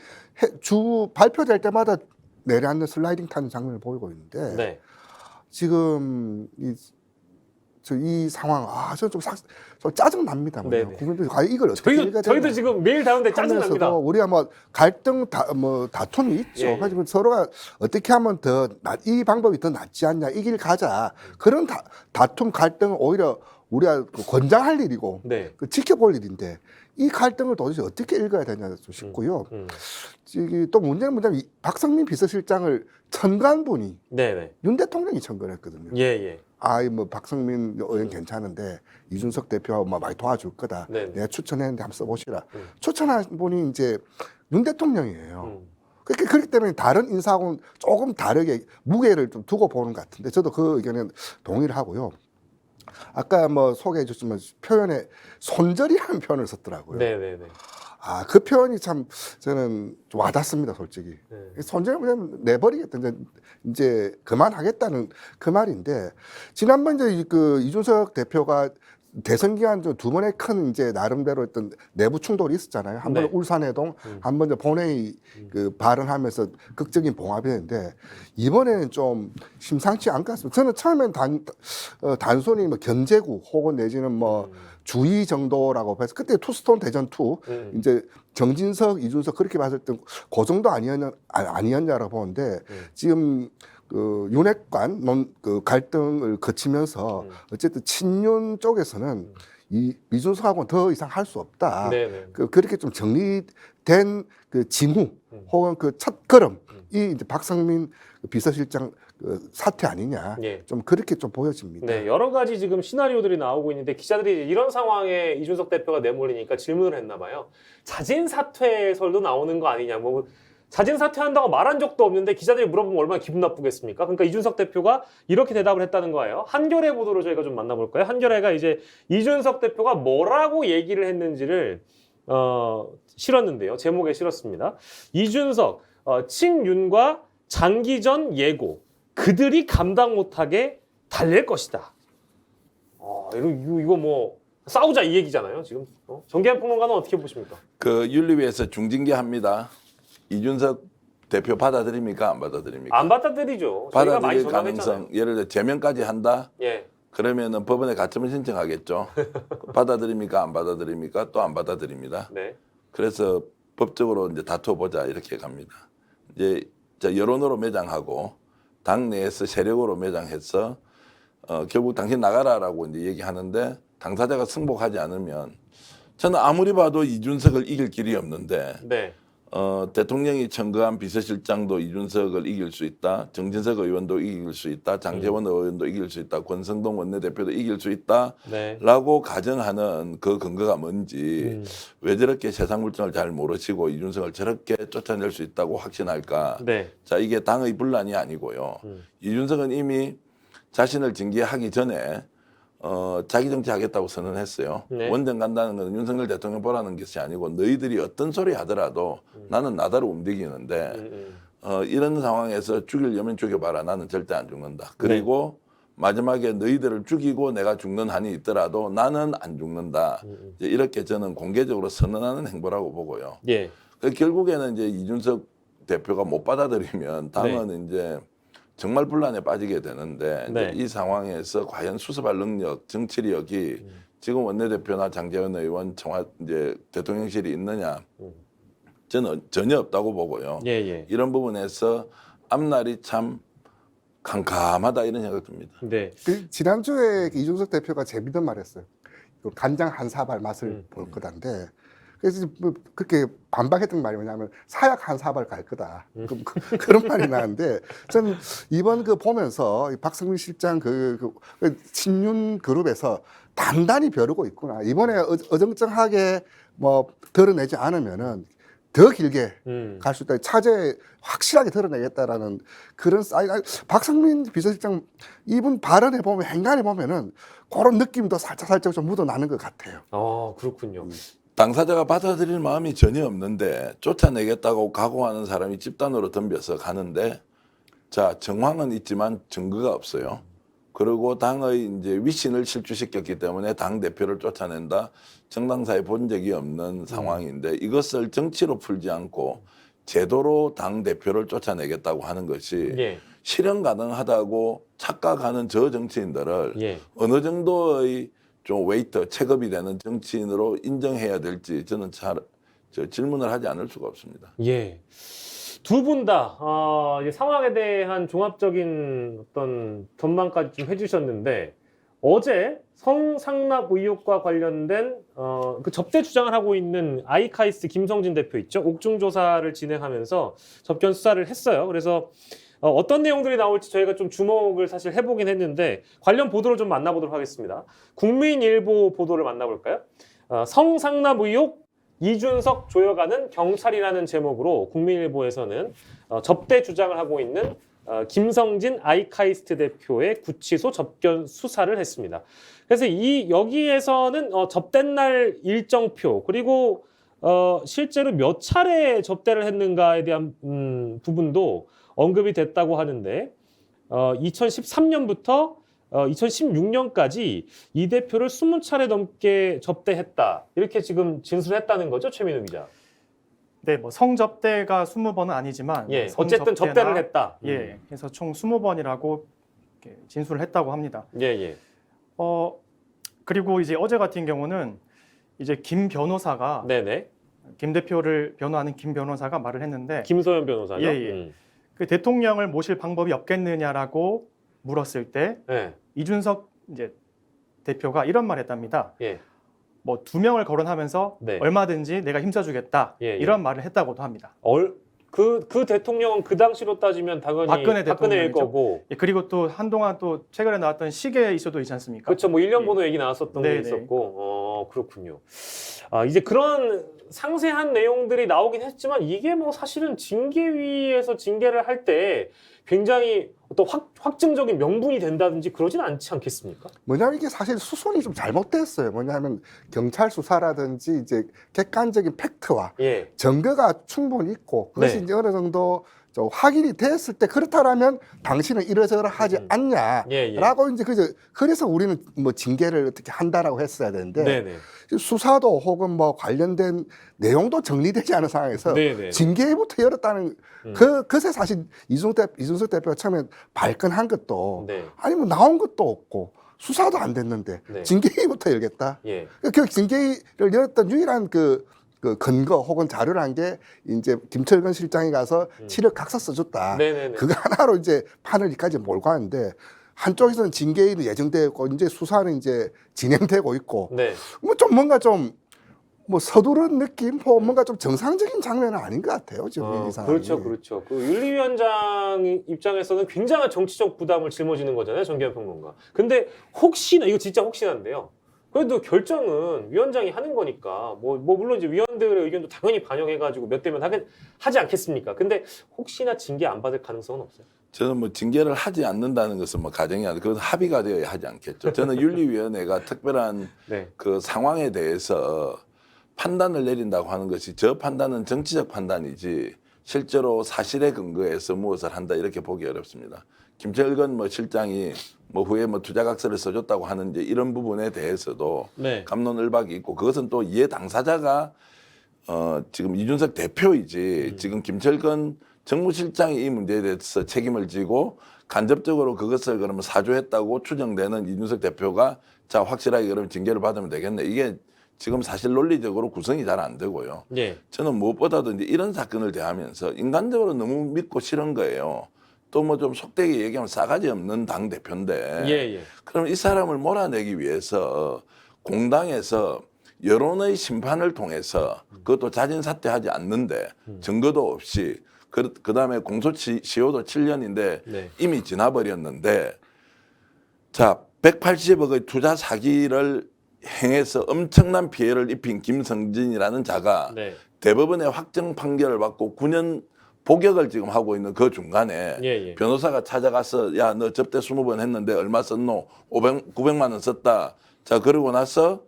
주 발표될 때마다 내려앉는 슬라이딩 타는 장면을 보이고 있는데 네. 지금 이 상황 저는 좀 짜증 납니다. 네네. 국민들이 과연 이걸 어떻게 읽어야 저희도 되나 지금 매일 다는데 짜증납니다. 하면서도 우리가 뭐 갈등 다툼이 있죠. 예, 예. 하지만 서로가 어떻게 하면 이 방법이 더 낫지 않냐 이 길 가자 그런 다툼 갈등은 오히려 우리가 권장할 일이고 네. 지켜볼 일인데 이 갈등을 도대체 어떻게 읽어야 되냐 싶고요. 또 문제는 뭐냐면 박성민 비서실장을 천간 분이 네네. 윤 대통령이 천간했거든요. 예예. 뭐 박성민 의원 괜찮은데 이준석 대표가 많이 도와줄 거다. 네네. 내가 추천했는데 한번 써보시라. 추천한 분이 이제 윤 대통령이에요. 그렇기 때문에 다른 인사하고는 조금 다르게 무게를 좀 두고 보는 것 같은데 저도 그 의견에 동의를 하고요. 아까 소개해 주셨지만 표현에 손절이라는 표현을 썼더라고요. 네네네. 그 표현이 참 저는 좀 와닿습니다, 솔직히. 네. 손절을 그냥 내버리겠다. 이제 그만하겠다는 그 말인데, 지난번 이제 이준석 대표가 대선 기간 두 번의 큰 이제 나름대로 어떤 내부 충돌이 있었잖아요. 한 번은 네. 울산회동, 한 번 본회의 발언하면서 극적인 봉합이 했는데, 이번에는 좀 심상치 않을 것 같습니다. 저는 처음엔 단순히 견제구 혹은 내지는 주의 정도라고 해서 그때 투스톤 대전 2 이제 정진석, 이준석 그렇게 봤을 때 그 정도 아니었냐라고 보는데 지금 윤핵관 갈등을 거치면서 어쨌든 친윤 쪽에서는 이 이준석하고는 더 이상 할 수 없다. 네네. 그렇게 좀 정리된 징후 혹은 첫 걸음이 이제 박성민 비서실장 사태 아니냐. 예. 좀 그렇게 좀 보여집니다. 네, 여러 가지 지금 시나리오들이 나오고 있는데 기자들이 이런 상황에 이준석 대표가 내몰리니까 질문을 했나 봐요. 자진 사퇴설도 나오는 거 아니냐. 자진 사퇴한다고 말한 적도 없는데 기자들이 물어보면 얼마나 기분 나쁘겠습니까? 그러니까 이준석 대표가 이렇게 대답을 했다는 거예요. 한겨레 보도를 저희가 좀 만나볼까요? 한겨레가 이제 이준석 대표가 뭐라고 얘기를 했는지를 실었는데요. 제목에 실었습니다. 이준석, 친윤과 장기전 예고. 그들이 감당 못하게 달랠 것이다. 이거 싸우자 이 얘기잖아요. 지금 정계한 평론가는 어떻게 보십니까? 윤리위에서 중징계합니다. 이준석 대표 받아들입니까? 안 받아들입니까? 안 받아들이죠. 저희가 많이 받아들일 전화했잖아요. 가능성, 예를 들어 제명까지 한다. 예. 그러면은 법원에 가처분 신청하겠죠. 받아들입니까? 안 받아들입니까? 또 안 받아들입니다. 네. 그래서 법적으로 이제 다투어 보자 이렇게 갑니다. 이제 여론으로 매장하고 당 내에서 세력으로 매장해서 결국 당신 나가라라고 이제 얘기하는데 당사자가 승복하지 않으면 저는 아무리 봐도 이준석을 이길 길이 없는데 네. 대통령이 천거한 비서실장도 이준석을 이길 수 있다. 정진석 의원도 이길 수 있다. 장제원 의원도 이길 수 있다. 권성동 원내대표도 이길 수 있다. 네. 라고 가정하는 그 근거가 뭔지 왜 저렇게 세상 물정을 잘 모르시고 이준석을 저렇게 쫓아낼 수 있다고 확신할까. 네. 자, 이게 당의 분란이 아니고요. 이준석은 이미 자신을 징계하기 전에 자기 정치 하겠다고 선언했어요. 네. 원정 간다는 건 윤석열 대통령 보라는 것이 아니고 너희들이 어떤 소리 하더라도 나는 나대로 움직이는데 이런 상황에서 죽이려면 죽여봐라. 나는 절대 안 죽는다. 그리고 마지막에 너희들을 죽이고 내가 죽는 한이 있더라도 나는 안 죽는다. 이제 이렇게 저는 공개적으로 선언하는 행보라고 보고요. 예. 결국에는 이제 이준석 대표가 못 받아들이면 당은 이제 정말 분란에 빠지게 되는데 네. 이 상황에서 과연 수습할 능력, 정치력이 지금 원내대표나 장제원 의원, 이제 대통령실이 있느냐? 저는 전혀 없다고 보고요. 예. 이런 부분에서 앞날이 참 캄캄하다 이런 생각 듭니다. 네. 지난주에 이준석 대표가 재밌는 말 했어요. 간장 한 사발 맛을 볼 거다인데 그래서 뭐 그렇게 반박했던 말이 뭐냐면 사약 한 사발 갈 거다. 그런 말이 나는데 저는 이번 그 보면서 이 박성민 실장 그 친윤 그룹에서 단단히 벼르고 있구나. 이번에 어정쩡하게 뭐 드러내지 않으면은 더 길게 갈 수 있다. 차제 확실하게 드러내겠다라는 그런 박성민 비서실장 이분 발언해 보면 행간해 보면은 그런 느낌도 살짝 좀 묻어나는 것 같아요. 그렇군요. 당사자가 받아들일 마음이 전혀 없는데 쫓아내겠다고 각오하는 사람이 집단으로 덤벼서 가는데 자 정황은 있지만 증거가 없어요. 그리고 당의 이제 위신을 실추시켰기 때문에 당 대표를 쫓아낸다. 정당사에 본 적이 없는 상황인데 이것을 정치로 풀지 않고 제도로 당 대표를 쫓아내겠다고 하는 것이 예. 실현 가능하다고 착각하는 저 정치인들을 예. 어느 정도의 좀 웨이터 체급이 되는 정치인으로 인정해야 될지 저는 질문을 하지 않을 수가 없습니다. 예. 두 분 다 상황에 대한 종합적인 어떤 전망까지 좀 해주셨는데 어제 성상납 의혹과 관련된 그 접대 주장을 하고 있는 아이카이스트 김성진 대표 있죠. 옥중 조사를 진행하면서 접견 수사를 했어요. 그래서 어떤 내용들이 나올지 저희가 좀 주목을 사실 해보긴 했는데 관련 보도를 좀 만나보도록 하겠습니다. 국민일보 보도를 만나볼까요? 성상납 의혹 이준석 조여가는 경찰이라는 제목으로 국민일보에서는 접대 주장을 하고 있는 김성진 아이카이스트 대표의 구치소 접견 수사를 했습니다. 그래서 여기에서는 접된 날 일정표 그리고 실제로 몇 차례 접대를 했는가에 대한 부분도 언급이 됐다고 하는데 2013년부터 2016년까지 이 대표를 20차례 넘게 접대했다. 이렇게 지금 진술했다는 거죠, 최민우 기자. 네, 뭐 성접대가 20번은 아니지만 예, 어쨌든 접대를 했다. 예, 그래서 총 20번이라고 진술을 했다고 합니다. 예, 예. 그리고 이제 어제 같은 경우는 이제 김 변호사가 네네. 김 대표를 변호하는 김 변호사가 말을 했는데 김소연 변호사죠. 예, 예. 그 대통령을 모실 방법이 없겠느냐라고 물었을 때 예. 이준석 이제 대표가 이런 말 했답니다. 예. 뭐 2명을 거론하면서 네. 얼마든지 내가 힘써주겠다 예, 예. 이런 말을 했다고도 합니다. 그 대통령은 그 당시로 따지면 당연히 박근혜 박근혜일 대통령이죠. 거고. 예, 그리고 또 한동안 또 최근에 나왔던 시계 이슈도 있지 않습니까? 그렇죠. 뭐 1년 예. 번호 얘기 나왔었던 게 네네. 있었고. 그렇군요. 이제 그런 상세한 내용들이 나오긴 했지만 이게 뭐 사실은 징계위에서 징계를 할 때 굉장히 어떤 확증적인 명분이 된다든지 그러진 않지 않겠습니까? 뭐냐면 이게 사실 수순이 좀 잘못됐어요. 뭐냐면 경찰 수사라든지 이제 객관적인 팩트와 예. 증거가 충분히 있고 그것이 네. 이제 어느 정도 좀 확인이 됐을 때 그렇다라면 당신은 이러저러하지 않냐라고 이제 그래서 우리는 뭐 징계를 어떻게 한다라고 했어야 되는데 네네. 수사도 혹은 뭐 관련된 내용도 정리되지 않은 상황에서 네네. 징계부터 열었다는 그것에 사실 이준석 대표가 처음에 발끈한 것도 네. 아니 뭐 나온 것도 없고 수사도 안 됐는데 네. 징계위부터 열겠다. 예. 그 징계위를 열었던 유일한 그 근거 혹은 자료란 게 이제 김철근 실장이 가서 치력 각서 써줬다. 네네네. 그거 하나로 이제 판을 여기까지 몰고 하는데 한쪽에서는 징계위는 예정되어 있고 이제 수사는 이제 진행되고 있고 네. 뭐 좀 뭔가 좀 뭐 서두른 느낌, 뭔가 좀 정상적인 장면은 아닌 것 같아요 지금 이 상황이. 그렇죠, 그렇죠. 그 윤리위원장 입장에서는 굉장한 정치적 부담을 짊어지는 거잖아요, 정기현 평론가. 근데 혹시나 이거 진짜 혹시나인데요. 그래도 결정은 위원장이 하는 거니까 뭐 물론 이제 위원들의 의견도 당연히 반영해가지고 몇 대면 하지 않겠습니까? 근데 혹시나 징계 안 받을 가능성은 없어요. 저는 뭐 징계를 하지 않는다는 것은 뭐 가정이 아니라 그건 합의가 되어야 하지 않겠죠. 저는 윤리위원회가 특별한 네. 그 상황에 대해서 판단을 내린다고 하는 것이 저 판단은 정치적 판단이지 실제로 사실에 근거해서 무엇을 한다 이렇게 보기 어렵습니다. 김철근 뭐 실장이 뭐 후에 뭐 투자각서를 써줬다고 하는 이제 이런 부분에 대해서도 네. 갑론을박이 있고 그것은 또 이해 당사자가 지금 이준석 대표이지 지금 김철근 정무실장이 이 문제에 대해서 책임을 지고 간접적으로 그것을 그러면 사주했다고 추정되는 이준석 대표가 자 확실하게 그러면 징계를 받으면 되겠네. 이게 지금 사실 논리적으로 구성이 잘 안 되고요. 예. 저는 무엇보다도 이제 이런 사건을 대하면서 인간적으로 너무 믿고 싫은 거예요. 또 뭐 좀 속되게 얘기하면 싸가지 없는 당 대표인데 예, 예. 그럼 이 사람을 몰아내기 위해서 공당에서 여론의 심판을 통해서 그것도 자진 사퇴하지 않는데 증거도 없이 그다음에 공소시효도 7년인데 네. 이미 지나버렸는데 자 180억의 투자 사기를 행해서 엄청난 피해를 입힌 김성진이라는 자가 네. 대법원의 확정 판결을 받고 9년 복역을 지금 하고 있는 그 중간에 예. 변호사가 찾아가서 야 너 접대 20번 했는데 얼마 썼노? 900만 원 썼다. 자 그러고 나서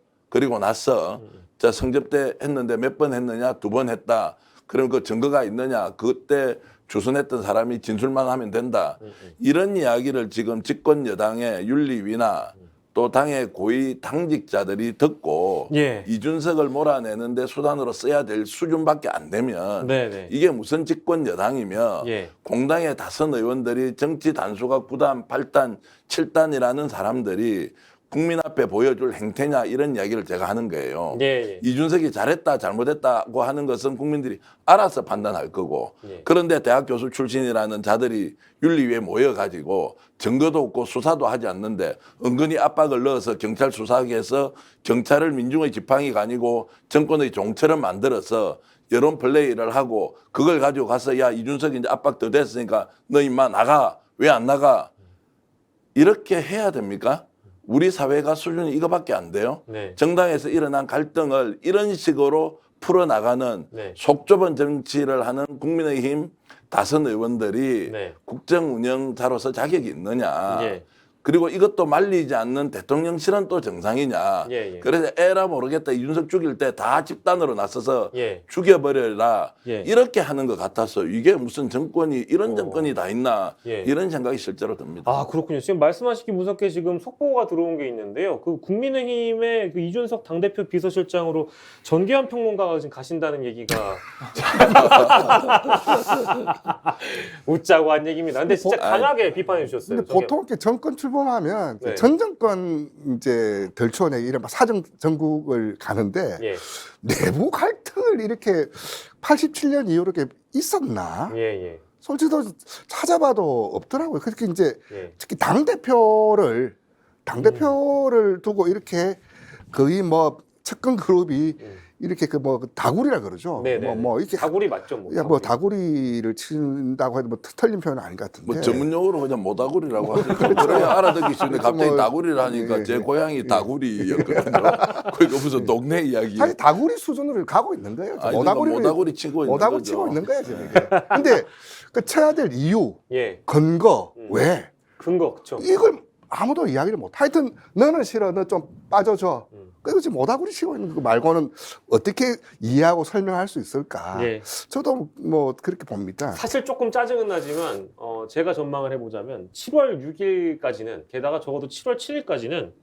자 성접대 했는데 몇 번 했느냐? 2번 했다. 그럼 그 증거가 있느냐? 그때 주선했던 사람이 진술만 하면 된다. 이런 이야기를 지금 집권 여당의 윤리위나 또 당의 고위 당직자들이 듣고 예. 이준석을 몰아내는데 수단으로 써야 될 수준밖에 안 되면 네네. 이게 무슨 집권 여당이며 예. 공당의 다선 의원들이 정치 단수가 9단, 8단, 7단이라는 사람들이 국민 앞에 보여줄 행태냐 이런 이야기를 제가 하는 거예요. 예. 이준석이 잘했다 잘못했다고 하는 것은 국민들이 알아서 판단할 거고 예. 그런데 대학 교수 출신이라는 자들이 윤리위에 모여가지고 증거도 없고 수사도 하지 않는데 은근히 압박을 넣어서 경찰 수사하게 해서 경찰을 민중의 지팡이가 아니고 정권의 종처럼 만들어서 여론 플레이를 하고 그걸 가지고 가서 야 이준석이 이제 압박 더 됐으니까 너 임마 나가 왜 안 나가 이렇게 해야 됩니까? 우리 사회가 수준이 이거밖에 안 돼요. 네. 정당에서 일어난 갈등을 이런 식으로 풀어나가는 네. 속 좁은 정치를 하는 국민의힘 다선 의원들이 네. 국정 운영자로서 자격이 있느냐. 예. 그리고 이것도 말리지 않는 대통령실은 또 정상이냐. 예. 그래서 에라 모르겠다. 이준석 죽일 때 다 집단으로 나서서 예. 죽여버려라. 예. 이렇게 하는 것 같아서 이게 무슨 정권이 이런 정권이 다 있나. 예. 이런 생각이 실제로 듭니다. 아 그렇군요. 지금 말씀하시기 무섭게 지금 속보가 들어온 게 있는데요. 그 국민의힘의 그 이준석 당대표 비서실장으로 전계환 평론가가 지금 가신다는 얘기가 웃자고 한 얘기입니다. 근데 진짜 강하게 비판해 주셨어요. 근데 보통 이렇게 정권 출범하면 네. 전 정권 이제 덜쳐내 이런 사정 전국을 가는데 예. 내부 갈등을 이렇게 87년 이후로 이렇게 있었나? 예. 솔직히 찾아봐도 없더라고요. 그렇게 이제 예. 특히 당대표를 두고 이렇게 거의 뭐 측근 그룹이 이렇게 그 뭐 다구리라 그러죠. 네네. 뭐 이렇게 다구리 맞죠? 뭐. 야, 뭐 다구리를 친다고 해도 뭐 틀린 표현은 아닌 것 같은데. 뭐 전문용어로 그냥 모다구리라고 하니까 그래야 알아듣기 쉬운데 갑자기 뭐, 다구리를 하니까 예, 제 예. 고향이 다구리였거든요. 그러니까 무슨 동네 이야기. 사실 다구리 수준으로 가고 있는 거예요. 아니, 모다구리 치고 있는 모다구리 거죠. 치고 있는 거예요 지금. 이게. 근데 그 쳐야 될 이유, 예. 근거 왜 근거 그렇죠. 이걸 아무도 이야기를 못. 하여튼 너는 싫어, 너 좀 빠져줘. 그래서 지금 모다구리 치고 있는 거 말고는 어떻게 이해하고 설명할 수 있을까? 예. 저도 뭐 그렇게 봅니다. 사실 조금 짜증은 나지만 제가 전망을 해보자면 7월 6일까지는 게다가 적어도 7월 7일까지는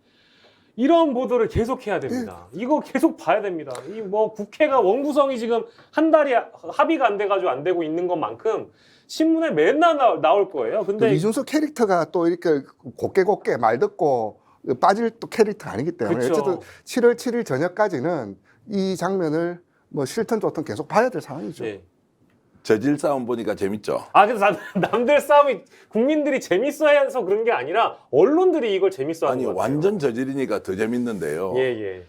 이런 보도를 계속해야 됩니다. 이거 계속 봐야 됩니다. 이 뭐 국회가 원구성이 지금 한 달이 합의가 안 돼가지고 안 되고 있는 것만큼 신문에 맨날 나올 거예요. 또 근데 이준석 캐릭터가 또 이렇게 곱게 말 듣고 빠질 또 캐릭터 아니기 때문에 그쵸. 어쨌든 7월 7일 저녁까지는 이 장면을 뭐 싫든 좋든 계속 봐야 될 상황이죠. 예. 저질 싸움 보니까 재밌죠. 아 그래서 남들 싸움이 국민들이 재밌어해서 그런 게 아니라 언론들이 이걸 재밌어하는 아니 것 같아요. 완전 저질이니까 더 재밌는데요. 예.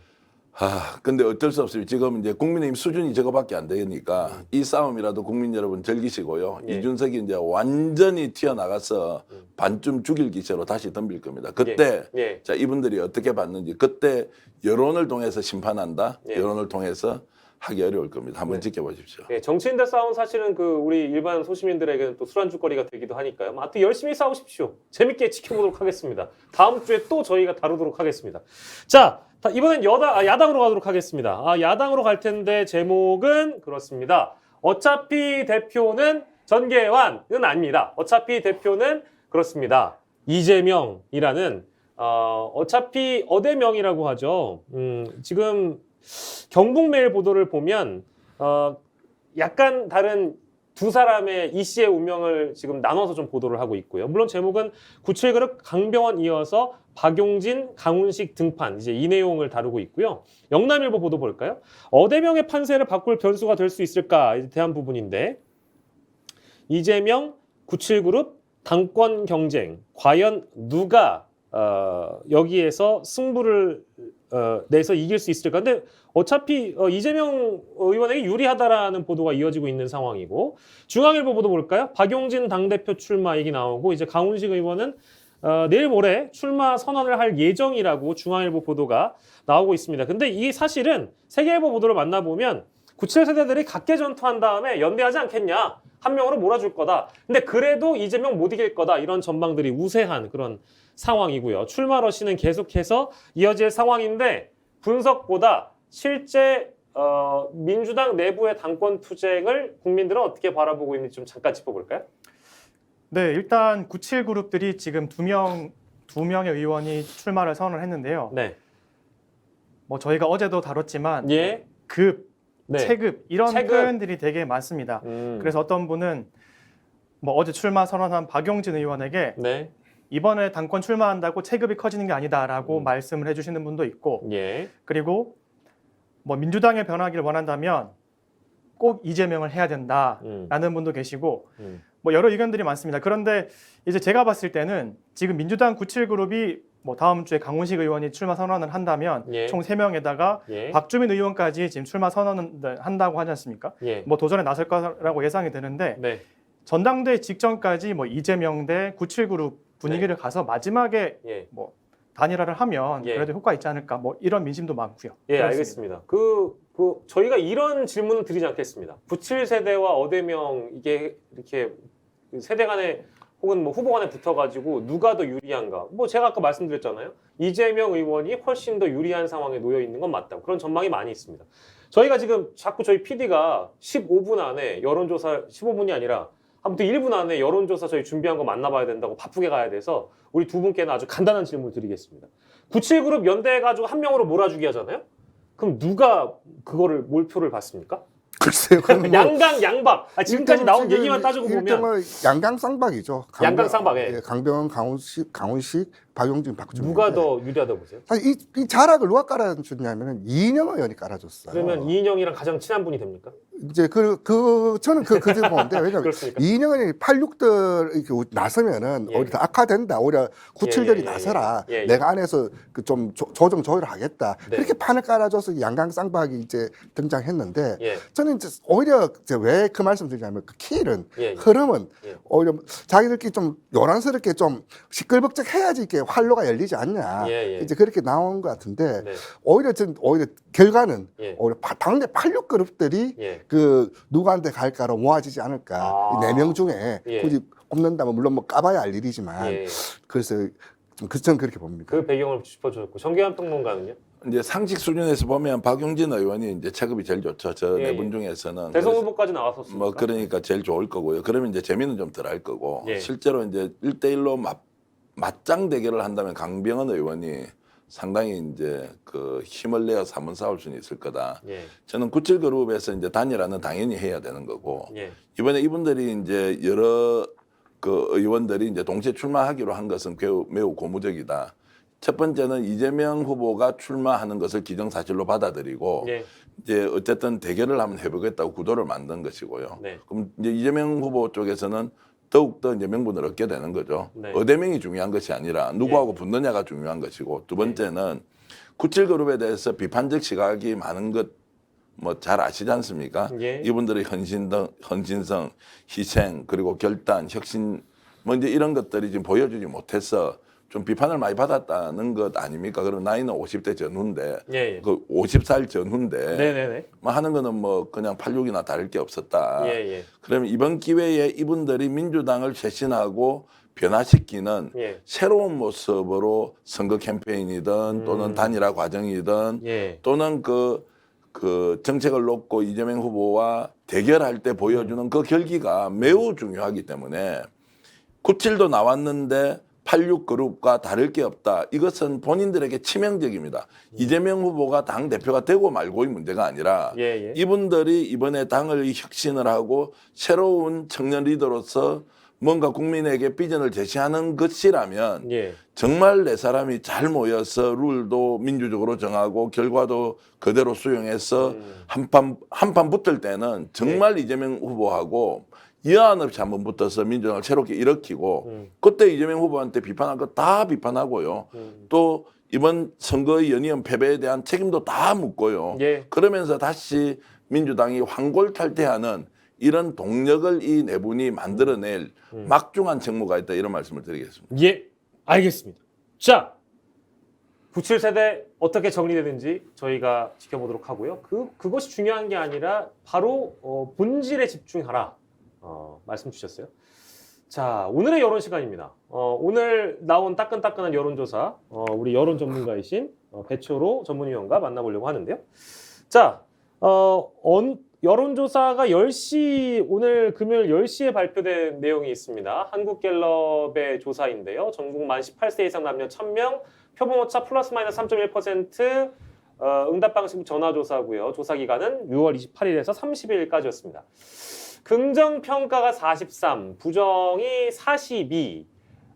근데 어쩔 수 없어요. 지금 이제 국민의힘 수준이 저거밖에 안 되니까 이 싸움이라도 국민 여러분 즐기시고요. 예. 이준석이 이제 완전히 튀어나가서 반쯤 죽일 기세로 다시 덤빌 겁니다. 그때 예. 자 이분들이 어떻게 봤는지 그때 여론을 통해서 심판한다. 예. 여론을 통해서 하기 어려울 겁니다. 한번 지켜보십시오. 예, 정치인들 싸움 사실은 그 우리 일반 소시민들에게는 또 술안주거리가 되기도 하니까요. 하여튼 열심히 싸우십시오. 재밌게 지켜보도록 하겠습니다. 다음 주에 또 저희가 다루도록 하겠습니다. 자, 이번엔 야당으로 가도록 하겠습니다. 야당으로 갈 텐데 제목은 그렇습니다. 어차피 대표는 전계환은 아닙니다. 어차피 대표는 그렇습니다. 이재명이라는 어차피 어대명이라고 하죠. 지금 경북매일 보도를 보면 약간 다른 두 사람의 이 씨의 운명을 지금 나눠서 좀 보도를 하고 있고요. 물론 제목은 97그룹 강병원 이어서 박용진, 강훈식 등판 이제 이 내용을 다루고 있고요. 영남일보 보도 볼까요? 어대명의 판세를 바꿀 변수가 될 수 있을까 이제 대한 부분인데 이재명, 97그룹 당권 경쟁 과연 누가 여기에서 승부를 내서 이길 수 있을까? 근데 어차피 이재명 의원에게 유리하다라는 보도가 이어지고 있는 상황이고 중앙일보 보도 볼까요? 박용진 당대표 출마 얘기 나오고 이제 강훈식 의원은 내일 모레 출마 선언을 할 예정이라고 중앙일보 보도가 나오고 있습니다. 근데 이 사실은 세계일보 보도를 만나보면 97세대들이 각계전투한 다음에 연대하지 않겠냐. 한 명으로 몰아줄 거다. 근데 그래도 이재명 못 이길 거다. 이런 전망들이 우세한 그런 상황이고요. 출마 러시는 계속해서 이어질 상황인데 분석보다 실제 민주당 내부의 당권 투쟁을 국민들은 어떻게 바라보고 있는지 좀 잠깐 짚어볼까요? 네, 일단 97 그룹들이 지금 두 명의 의원이 출마를 선언을 했는데요. 네. 뭐 저희가 어제도 다뤘지만 예. 급, 네. 체급 이런 체급. 표현들이 되게 많습니다. 그래서 어떤 분은 뭐 어제 출마 선언한 박용진 의원에게 네. 이번에 당권 출마한다고 체급이 커지는 게 아니다라고 말씀을 해주시는 분도 있고, 예. 그리고 뭐 민주당의 변화기를 원한다면 꼭 이재명을 해야 된다라는 분도 계시고, 뭐 여러 의견들이 많습니다. 그런데 이제 제가 봤을 때는 지금 민주당 97 그룹이 뭐 다음 주에 강훈식 의원이 출마 선언을 한다면 예. 총 3명에다가 예. 박주민 의원까지 지금 출마 선언을 한다고 하지 않습니까? 예. 뭐 도전에 나설 거라고 예상이 되는데 네. 전당대회 직전까지 뭐 이재명 대 97 그룹 분위기를 가서 마지막에 예. 뭐 단일화를 하면 예. 그래도 효과 있지 않을까 뭐 이런 민심도 많고요. 예, 그렇습니다. 알겠습니다. 저희가 이런 질문을 드리지 않겠습니다. 97세대와 어대명 이게 이렇게 세대 간에 혹은 뭐 후보 간에 붙어가지고 누가 더 유리한가? 뭐 제가 아까 말씀드렸잖아요. 이재명 의원이 훨씬 더 유리한 상황에 놓여 있는 건 맞다. 그런 전망이 많이 있습니다. 저희가 지금 자꾸 저희 PD가 15분 안에 여론조사 15분이 아니라 아무튼 1분 안에 여론조사 저희 준비한 거 만나봐야 된다고 바쁘게 가야 돼서 우리 두 분께는 아주 간단한 질문을 드리겠습니다. 97그룹 연대해가지고 한 명으로 몰아주기 하잖아요? 그럼 누가 그거를 몰표를 받습니까? 글쎄요. 그건 뭐 양강, 양박. 지금까지 나온 지금 얘기만 따지고 보면 일정은 양강쌍박이죠. 양강쌍박에. 예, 강병원, 강훈식, 박용진, 박주민. 누가 더 유리하다고 보세요? 사실 이 자락을 누가 깔아줬냐면은 이인영 의원이 깔아줬어요. 그러면 이인영이랑 가장 친한 분이 됩니까? 이제 저는 그렇게 보는데 왜냐면 그렇습니까? 이인영 의원이 86들 이렇게 나서면은 예. 오히려 더 악화된다. 오히려 97들이 예, 예, 나서라. 예, 예. 내가 안에서 그 좀 조정 조율을 하겠다. 네. 그렇게 판을 깔아줘서 양강쌍박이 이제 등장했는데 예. 저는 이제 오히려 왜 그 말씀드리냐면 그 키는 예. 흐름은 예. 오히려 자기들끼리 좀 요란스럽게 좀 시끌벅적해야지 이렇게 활로가 열리지 않냐. 예, 예. 이제 그렇게 나온 것 같은데 네. 오히려 결과는 예. 오히려 당내 86그룹들이 예. 그 누구한테 갈까로 모아지지 않을까. 아. 4명 중에 예. 굳이 꼽는다면 물론 뭐 까봐야 알 일이지만 예. 그래서 저는 그렇게 봅니다. 그 배경을 짚어줬고 정계환 평론가는요? 이제 상식 수준에서 보면 박용진 의원이 이제 체급이 제일 좋죠. 저 예, 네 예. 분 중에서는. 대선 그래서 후보까지 나왔었습니까? 뭐 그러니까 제일 좋을 거고요. 그러면 이제 재미는 좀 덜 할 거고 예. 실제로 이제 1대1로 맞짱 대결을 한다면 강병원 의원이 상당히 이제 그 힘을 내어서 한번 싸울 수는 있을 거다. 예. 저는 97그룹에서 이제 단일화는 당연히 해야 되는 거고 예. 이번에 이분들이 이제 여러 그 의원들이 이제 동시에 출마하기로 한 것은 매우 고무적이다. 첫 번째는 이재명 후보가 출마하는 것을 기정사실로 받아들이고 예. 이제 어쨌든 대결을 한번 해보겠다고 구도를 만든 것이고요. 네. 그럼 이제 이재명 후보 쪽에서는 더욱더 이제 명분을 얻게 되는 거죠. 네. 어대명이 중요한 것이 아니라 누구하고 붙느냐가 중요한 것이고 두 번째는 97그룹에 대해서 비판적 시각이 많은 것 뭐 잘 아시지 않습니까? 예. 이분들의 헌신성, 희생 그리고 결단, 혁신 뭐 이제 이런 것들이 지금 보여주지 못해서 좀 비판을 많이 받았다는 것 아닙니까? 그럼 나이는 50대 전후인데 예. 예. 그 50살 전후인데 네네네. 뭐 하는 거는 뭐 그냥 86이나 다를 게 없었다. 예. 예. 그러면 이번 기회에 이분들이 민주당을 쇄신하고 변화시키는 예. 새로운 모습으로 선거 캠페인이든 또는 단일화 과정이든 예. 또는 그 정책을 놓고 이재명 후보와 대결할 때 보여주는 그 결기가 매우 중요하기 때문에 97도 나왔는데 86그룹과 다를 게 없다. 이것은 본인들에게 치명적입니다. 이재명 후보가 당 대표가 되고 말고의 문제가 아니라 예. 예. 이분들이 이번에 당을 혁신을 하고 새로운 청년 리더로서 뭔가 국민에게 비전을 제시하는 것이라면 예. 정말 네 사람이 잘 모여서 룰도 민주적으로 정하고 결과도 그대로 수용해서 한판 붙을 때는 정말 이재명 후보하고 여한 없이 한번 붙어서 민주당을 새롭게 일으키고 그때 이재명 후보한테 비판할 거 다 비판하고요. 또 이번 선거의 연이은 패배에 대한 책임도 다 묻고요. 예. 그러면서 다시 민주당이 황골탈퇴하는 이런 동력을 이 네 분이 만들어낼 막중한 책무가 있다 이런 말씀을 드리겠습니다. 예, 알겠습니다. 자, 97세대 어떻게 정리되는지 저희가 지켜보도록 하고요. 그것이 중요한 게 아니라 바로 본질에 집중하라 말씀 주셨어요. 자, 오늘의 여론 시간입니다. 오늘 나온 따끈따끈한 여론조사 우리 여론 전문가이신 배초로 전문위원과 만나보려고 하는데요. 자, 여론조사가 10시, 오늘 금요일 10시에 발표된 내용이 있습니다. 한국갤럽의 조사인데요. 전국 만 18세 이상 남녀 1000명, 표본오차 플러스 마이너스 3.1%, 응답 방식 전화조사고요. 조사 기간은 6월 28일에서 30일까지였습니다. 긍정평가가 43, 부정이 42,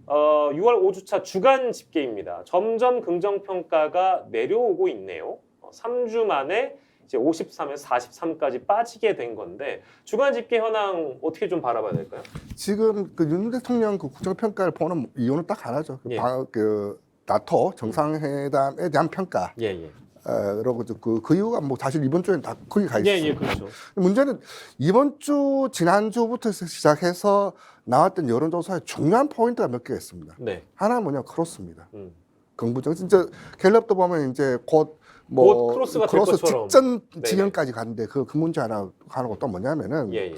6월 5주차 주간 집계입니다. 점점 긍정평가가 내려오고 있네요. 3주 만에 이제 53에서 43까지 빠지게 된 건데 주간 집계 현황 어떻게 좀 바라봐야 될까요? 지금 그 윤 대통령 그 국정평가를 보는 이유는 딱 하나죠. 예. 그 나토 정상회담에 대한 평가. 예, 예. 그러고 그 이유가 뭐 사실 이번 주에는 다 거기 가 있어요. 예, 예, 그렇죠. 문제는 이번 주 지난주부터 시작해서 나왔던 여론조사에 중요한 포인트가 몇 개가 있습니다. 네. 하나는 뭐냐 크로스입니다. 긍부정 진짜 갤럽도 보면 이제 곧 곧 크로스가 될 것처럼. 직전 네네. 지경까지 갔는데 그 문제 하나고 또 뭐냐면은 예, 예.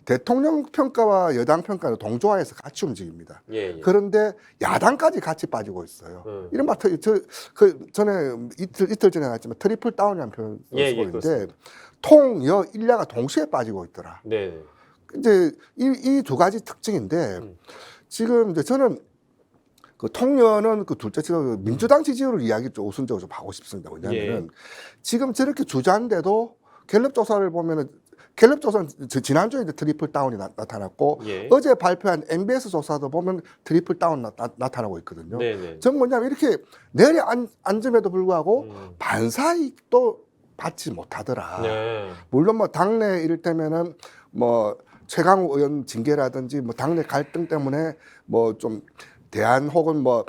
대통령 평가와 여당 평가는 동조화해서 같이 움직입니다. 예, 예. 그런데 야당까지 같이 빠지고 있어요. 이른바 전에 이틀 전에 나왔지만 트리플 다운이라는 표현을 예, 쓰고 예, 있는데 그렇습니다. 통여 일야가 동시에 빠지고 있더라. 네, 네. 이제 이 두 가지 특징인데 지금 이제 저는 그 통여는 그 둘째 그 민주당 지지율을 이야기 좀 우선적으로 좀 하고 싶습니다. 왜냐하면은 지금 저렇게 주자인데도 갤럽 조사를 보면은 갤럽 조사는 지난주에 이제 트리플 다운이 나타났고 예. 어제 발표한 MBS 조사도 보면 트리플 다운 나타나고 있거든요. 네, 네. 전 뭐냐면 이렇게 내려앉음에도 불구하고 반사이익도 받지 못하더라. 네. 물론 뭐 당내 이를테면은 뭐 최강욱 의원 징계라든지 뭐 당내 갈등 때문에 뭐 좀 대안 혹은 뭐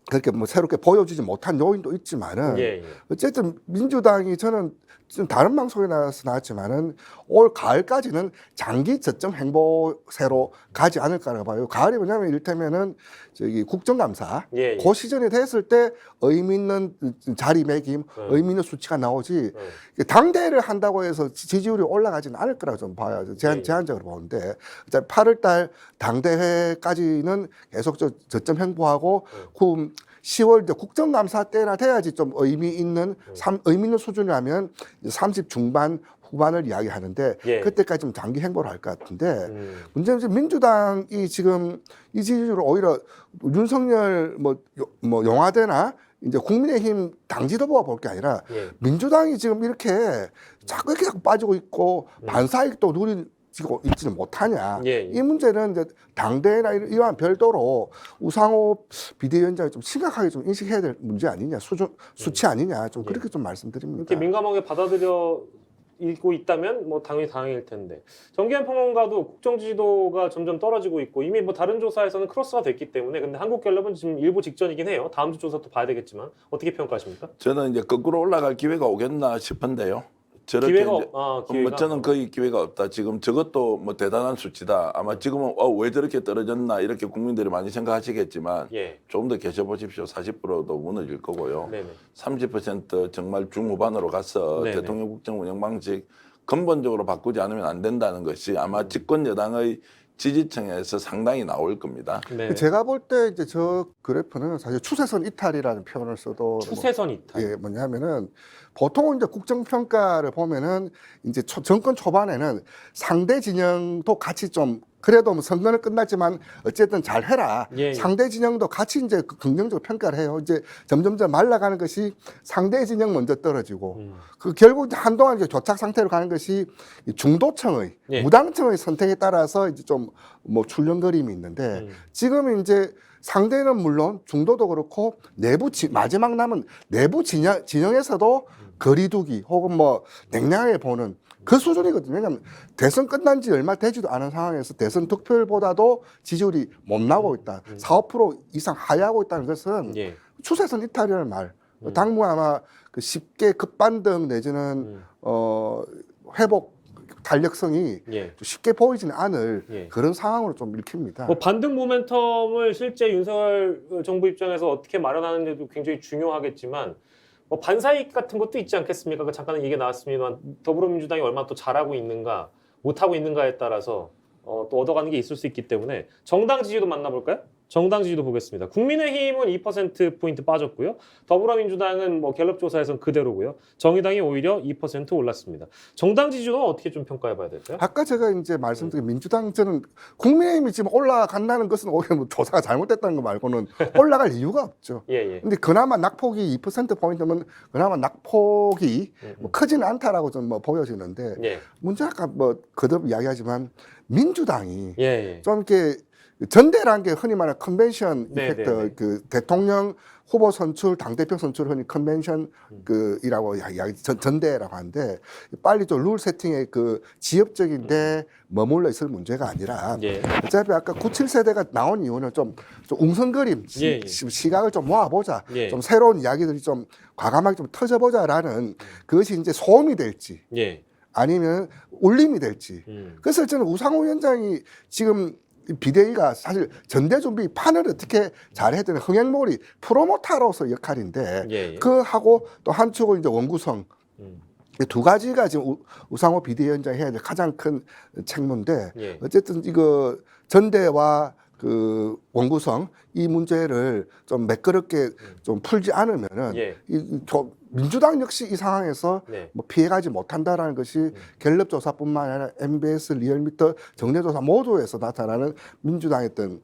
그렇게 뭐 새롭게 보여주지 못한 요인도 있지만은 예, 예. 어쨌든 민주당이 저는 좀 다른 방송에 나왔지만은 올 가을까지는 장기 저점 행보세로 가지 않을까라고 봐요. 가을이 뭐냐면 이를테면은 저기 국정감사 예, 예. 그 시즌이 됐을 때 의미 있는 자리매김, 의미 있는 수치가 나오지 당대회를 한다고 해서 지지율이 올라가지는 않을 거라고 좀 봐요. 제한적으로 보는데 8월 달 당대회까지는 계속 저점 행보하고 10월 국정감사 때나 돼야지 좀 의미 있는 수준이라면 30 중반 후반을 이야기하는데 예. 그때까지 좀 장기 행보를 할 것 같은데 문제는 지금 민주당이 지금 이 지지율을 오히려 윤석열 뭐 용화대나 이제 국민의힘 당 지도부가 볼 게 아니라 예. 민주당이 지금 이렇게 자꾸 빠지고 있고 반사이익도 누리고 있지는 못하냐. 예, 예. 이 문제는 이제 당대나 이와 별도로 우상호 비대위원장이 좀 심각하게 좀 인식해야 될 문제 아니냐, 수치 아니냐, 좀 그렇게 좀 말씀드립니다. 이렇게 민감하게 받아들여 읽고 있다면 뭐 당연히 다행일 텐데 정기현 평론가도 국정 지지도가 점점 떨어지고 있고 이미 뭐 다른 조사에서는 크로스가 됐기 때문에 근데 한국갤럽은 지금 일부 직전이긴 해요. 다음 주 조사 또 봐야 되겠지만 어떻게 평가하십니까? 저는 이제 거꾸로 올라갈 기회가 오겠나 싶은데요. 저렇게 기회가 이제 기회가 뭐 저는 거의 기회가 없다. 지금 저것도 뭐 대단한 수치다. 아마 지금은 왜 저렇게 떨어졌나 이렇게 국민들이 많이 생각하시겠지만 예. 좀 더 계셔보십시오. 40%도 무너질 거고요. 네네. 30% 정말 중후반으로 가서 네네. 대통령 국정 운영 방식 근본적으로 바꾸지 않으면 안 된다는 것이 아마 집권 여당의 지지층에서 상당히 나올 겁니다. 네. 제가 볼 때 이제 저 그래프는 사실 추세선 이탈이라는 표현을 써도 추세선 이탈. 예, 뭐냐면은 보통 이제 국정평가를 보면은 이제 정권 초반에는 상대 진영도 같이 좀 그래도 뭐 선거는 끝났지만 어쨌든 잘 해라. 예, 예. 상대 진영도 같이 이제 긍정적으로 평가를 해요. 이제 점점점 말라가는 것이 상대 진영 먼저 떨어지고 그 결국 이제 한동안 이제 교착 상태로 가는 것이 이 중도층의 예. 무당층의 선택에 따라서 이제 좀 뭐 출렁거림이 있는데 지금 이제 상대는 물론 중도도 그렇고 마지막 남은 내부 진영에서도 거리두기 혹은 뭐 냉랭하게 보는 그 수준이거든요. 왜냐하면 대선 끝난 지 얼마 되지도 않은 상황에서 대선 득표율보다도 지지율이 못 나오고 있다. 4~5% 이상 하회하고 있다는 것은 예. 추세선 이탈이라는 말. 당무 아마 그 쉽게 급반등 내지는 회복 탄력성이 예. 쉽게 보이지는 않을 예. 그런 상황으로 좀 읽힙니다. 뭐 반등 모멘텀을 실제 윤석열 정부 입장에서 어떻게 마련하는지도 굉장히 중요하겠지만 뭐 반사이익 같은 것도 있지 않겠습니까? 그 잠깐 얘기 나왔습니다만 더불어민주당이 얼마나 또 잘하고 있는가 못하고 있는가에 따라서 또 얻어가는 게 있을 수 있기 때문에 정당 지지도 만나볼까요? 정당 지지도 보겠습니다. 국민의힘은 2%포인트 빠졌고요. 더불어민주당은 뭐 갤럽 조사에서는 그대로고요. 정의당이 오히려 2% 올랐습니다. 정당 지지도는 어떻게 좀 평가해봐야 될까요? 아까 제가 이제 말씀드린 민주당 저는 국민의힘이 지금 올라간다는 것은 오히려 뭐 조사가 잘못됐다는 거 말고는 올라갈 이유가 없죠. 예, 예. 근데 그나마 낙폭이 2%포인트면 그나마 낙폭이 뭐 크지는 않다라고 좀 뭐 보여지는데 예. 문제는 아까 뭐 거듭 이야기하지만 민주당이 예, 예. 좀 이렇게 전대라는 게 흔히 말하는 컨벤션 네, 이펙트, 네, 네. 그 대통령 후보 선출, 당대표 선출 흔히 컨벤션 이라고 전대라고 하는데 빨리 좀 룰 세팅의 그 지역적인데 머물러 있을 문제가 아니라 예. 어차피 아까 97세대가 나온 이유는 좀 웅성거림, 예, 예. 시각을 좀 모아보자, 예. 좀 새로운 이야기들이 좀 과감하게 좀 터져보자라는 그것이 이제 소음이 될지 예. 아니면 울림이 될지. 그래서 저는 우상호 위원장이 지금 비대위가 사실 전대준비 판을 어떻게 잘해야 되는 흥행몰이 프로모터로서 역할인데 예, 예. 그 하고 또 한 축은 이제 원구성 이 두 가지가 지금 우상호 비대위원장이 해야 될 가장 큰 책무인데 예. 어쨌든 이거 전대와 그 원구성 이 문제를 좀 매끄럽게 좀 풀지 않으면은 예. 민주당 역시 이 상황에서 네. 뭐 피해가지 못한다라는 것이 갤럽 조사뿐만 아니라 MBS, 리얼미터, 정례조사 모두에서 나타나는 민주당의 어떤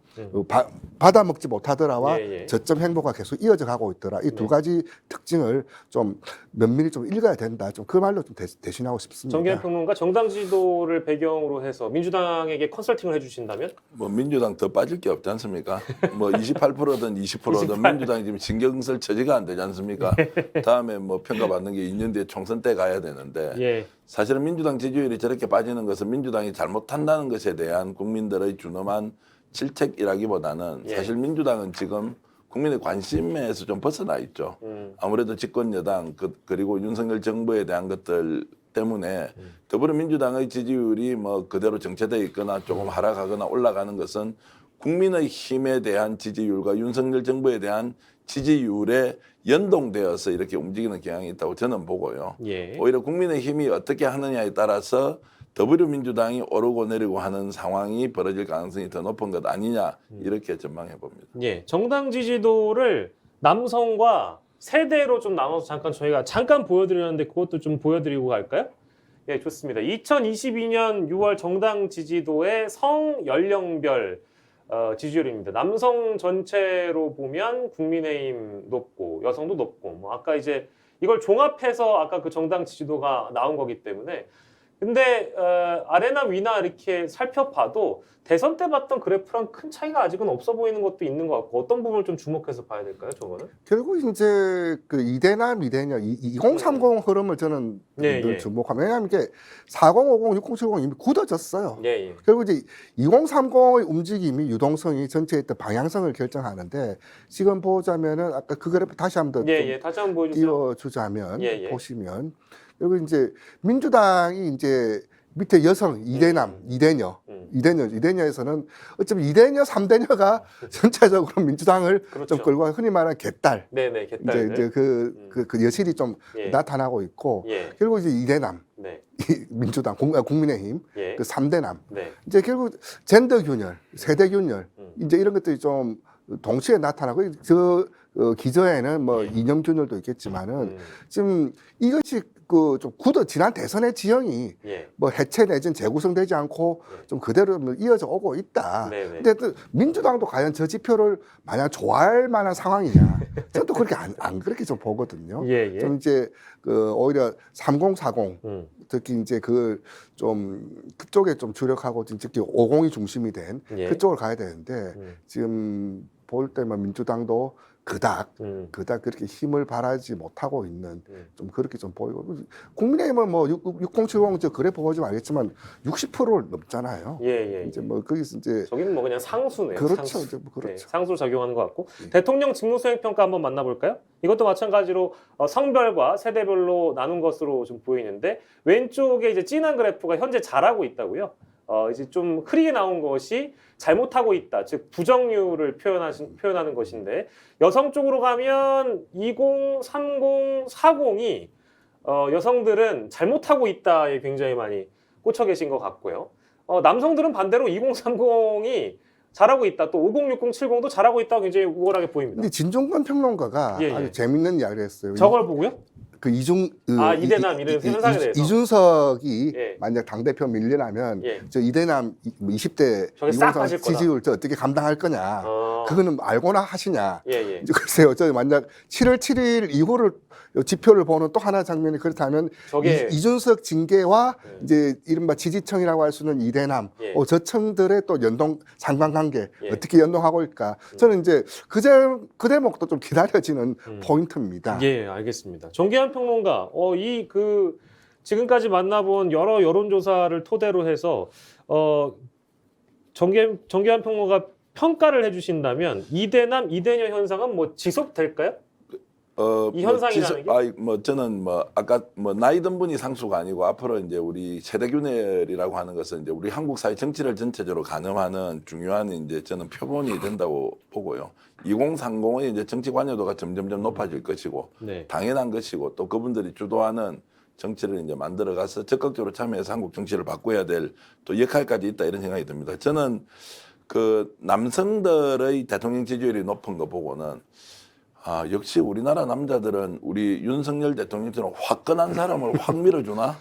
받아먹지 못하더라와 예, 예. 저점 행보가 계속 이어져 가고 있더라. 이 두 가지 특징을 좀 면밀히 좀 읽어야 된다. 좀 그 말로 좀 대신하고 싶습니다. 정계현 평론가 정당 지도를 배경으로 해서 민주당에게 컨설팅을 해주신다면? 뭐 민주당 더 빠질 게 없지 않습니까? 뭐 28%든 20%든 민주당이 지금 신경 쓸 처지가 안 되지 않습니까? 다음에 뭐 평가받는 게 2년 뒤에 총선 때 가야 되는데 예. 사실은 민주당 지지율이 저렇게 빠지는 것은 민주당이 잘못한다는 것에 대한 국민들의 준엄한 질책이라기보다는 예. 사실 민주당은 지금 국민의 관심에서 좀 벗어나 있죠. 아무래도 집권 여당 그리고 윤석열 정부에 대한 것들 때문에 더불어민주당의 지지율이 뭐 그대로 정체되어 있거나 조금 하락하거나 올라가는 것은 국민의 힘에 대한 지지율과 윤석열 정부에 대한 지지율에 연동되어서 이렇게 움직이는 경향이 있다고 저는 보고요. 예. 오히려 국민의 힘이 어떻게 하느냐에 따라서 더불어민주당이 오르고 내리고 하는 상황이 벌어질 가능성이 더 높은 것 아니냐 이렇게 전망해 봅니다. 예. 정당 지지도를 남성과 세대로 좀 나눠서 저희가 잠깐 보여드렸는데 그것도 좀 보여드리고 갈까요? 예, 좋습니다. 2022년 6월 정당 지지도의 성 연령별 지지율입니다. 남성 전체로 보면 국민의힘 높고 여성도 높고 뭐 아까 이제 이걸 종합해서 아까 그 정당 지지도가 나온 거기 때문에 근데 아래나 위나 이렇게 살펴봐도 대선 때 봤던 그래프랑 큰 차이가 아직은 없어 보이는 것도 있는 것 같고 어떤 부분을 좀 주목해서 봐야 될까요, 저거는? 결국 이제 그 이대나 미대냐 2030 흐름을 저는 예, 늘 예. 주목하면 왜냐하면 이게 4050, 6070 이미 굳어졌어요. 예, 예. 결국 이제 2030의 움직임이 유동성이 전체의 어떤 방향성을 결정하는데 지금 보자면은 아까 그 그래프 다시 한번 예, 예. 다시 한번 보여주세요. 띄워주자면 예, 예. 보시면 그리고 이제 민주당이 이제 밑에 여성 이대남, 이대녀에서는 어차피 이대녀, 삼대녀가 전체적으로 민주당을 그렇죠. 좀 끌고 흔히 말하는 개딸, 네네, 개딸들. 이제 그 여실이 좀 예. 나타나고 있고 예. 결국 이제 이대남, 네. 민주당, 국민의힘, 예. 그 삼대남, 네. 이제 결국 젠더 균열, 세대 균열, 이제 이런 것들이 좀 동시에 나타나고 기저에는 뭐 이념 균열도 있겠지만은 지금 이것이 그 좀 지난 대선의 지형이 예. 뭐 해체 내지는 재구성되지 않고 좀 그대로 이어져 오고 있다. 네네. 근데 또 민주당도 과연 저 지표를 마냥 좋아할 만한 상황이냐? 저는 또 그렇게 안 그렇게 좀 보거든요. 예, 예. 좀 이제 그 오히려 3040 특히 이제 그 좀 그쪽에 좀 주력하고 특히 50이 중심이 된 예. 그쪽을 가야 되는데 지금 볼 때만 민주당도 그닥 그렇게 힘을 발하지 못하고 있는 좀 그렇게 좀 보이고 국민의힘은 뭐 6070 저 그래 보시면 알겠지만 60%를 넘잖아요. 예. 이제 뭐 거기서 이제 저기는 뭐 그냥 상수네요. 그렇죠. 상수. 이제 뭐 그렇죠. 네, 상수를 적용하는 것 같고 대통령 직무수행평가 한번 만나볼까요? 이것도 마찬가지로 성별과 세대별로 나눈 것으로 좀 보이는데 왼쪽에 이제 진한 그래프가 현재 잘하고 있다고요. 이제 좀 흐리게 나온 것이 잘못하고 있다, 즉 부정률을 표현하는 것인데 여성 쪽으로 가면 20, 30, 40이 여성들은 잘못하고 있다에 굉장히 많이 꽂혀 계신 것 같고요. 남성들은 반대로 2030이 잘하고 있다, 또 50, 60, 70도 잘하고 있다고 굉장히 우월하게 보입니다. 근데 진종관 평론가가 예. 아주 재밌는 이야기를 했어요. 저걸 보고요? 그 이대남 이런 현상에 대해서 이준석이 예. 만약 당대표 밀려나면 예. 저 이대남 20대 저게 싹 빠질 거다. 지지율 저 어떻게 감당할 거냐. 어. 그거는 알고나 하시냐. 예. 이제 글쎄요. 저 만약 7월 7일 이후를 지표를 보는 또 하나 장면이 그렇다면 저게 이준석 징계와 예. 이제 이른바 지지층이라고 할 수 있는 이대남 예. 저 층들의 또 연동 상관관계 예. 어떻게 연동하고 있을까. 저는 이제 그 대목도 좀 기다려지는 포인트입니다. 예, 알겠습니다. 정기환 평론가, 지금까지 만나본 여러 여론조사를 토대로 해서 정기환 평론가 평가를 해주신다면 이대남, 이대녀 현상은 뭐 지속될까요? 이 현상이라는 게? 저는 아까 나이 든 분이 상수가 아니고 앞으로 이제 우리 세대균열이라고 하는 것은 이제 우리 한국 사회 정치를 전체적으로 가늠하는 중요한 이제 저는 표본이 된다고 보고요. 2030의 이제 정치 관여도가 점점점 높아질 것이고 네. 당연한 것이고 또 그분들이 주도하는 정치를 이제 만들어가서 적극적으로 참여해서 한국 정치를 바꿔야 될 또 역할까지 있다 이런 생각이 듭니다. 저는 그 남성들의 대통령 지지율이 높은 거 보고는 역시 우리나라 남자들은 우리 윤석열 대통령처럼 화끈한 사람을 확 밀어주나?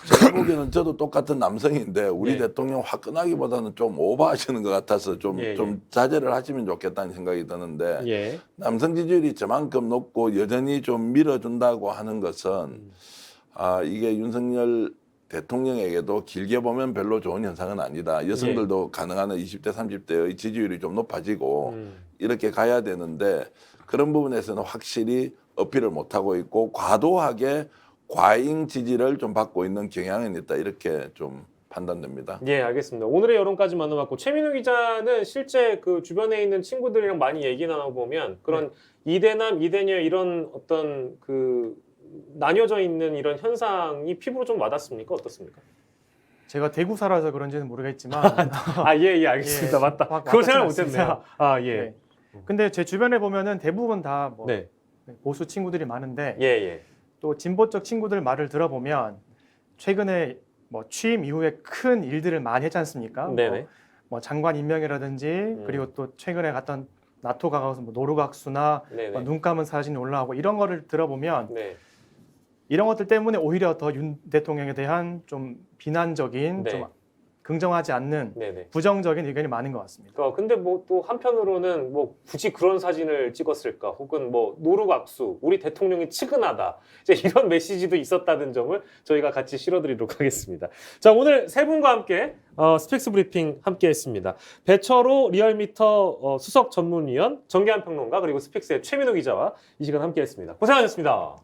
제가 보기에는 저도 똑같은 남성인데 우리 예. 대통령 화끈하기보다는 좀 오버하시는 것 같아서 좀 자제를 하시면 좋겠다는 생각이 드는데 예. 남성 지지율이 저만큼 높고 여전히 좀 밀어준다고 하는 것은 이게 윤석열 대통령에게도 길게 보면 별로 좋은 현상은 아니다. 여성들도 가능한 20대, 30대의 지지율이 좀 높아지고 이렇게 가야 되는데 그런 부분에서는 확실히 어필을 못하고 있고 과도하게 과잉 지지를 좀 받고 있는 경향은 있다. 이렇게 좀 판단됩니다. 예, 알겠습니다. 오늘의 여론까지 만나봤고 최민우 기자는 실제 그 주변에 있는 친구들이랑 많이 얘기 나눠보면 그런 이대남, 이대녀 이런 어떤 그 나뉘어져 있는 이런 현상이 피부로 좀 와닿습니까? 어떻습니까? 제가 대구 살아서 그런지는 모르겠지만 예, 알겠습니다. 예, 맞다. 확 그걸 생각 와닿진 못했네요. 예. 네. 근데 제 주변에 보면은 대부분 다 뭐 네. 보수 친구들이 많은데 예. 또 진보적 친구들 말을 들어보면 최근에 뭐 취임 이후에 큰 일들을 많이 했지 않습니까? 네네. 뭐 장관 임명이라든지 그리고 또 최근에 갔던 나토 가가서 뭐 노루각수나 네네. 눈 감은 사진이 올라오고 이런 거를 들어보면 네. 이런 것들 때문에 오히려 더 윤 대통령에 대한 좀 비난적인 네. 좀 긍정하지 않는 네네. 부정적인 의견이 많은 것 같습니다. 근데 뭐 또 한편으로는 뭐 굳이 그런 사진을 찍었을까? 혹은 뭐 노루각수, 우리 대통령이 측은하다. 이제 이런 메시지도 있었다는 점을 저희가 같이 실어드리도록 하겠습니다. 자, 오늘 세 분과 함께 스펙스 브리핑 함께했습니다. 배철호 리얼미터 수석 전문위원, 정기환 평론가, 그리고 스펙스의 최민우 기자와 이 시간 함께했습니다. 고생하셨습니다.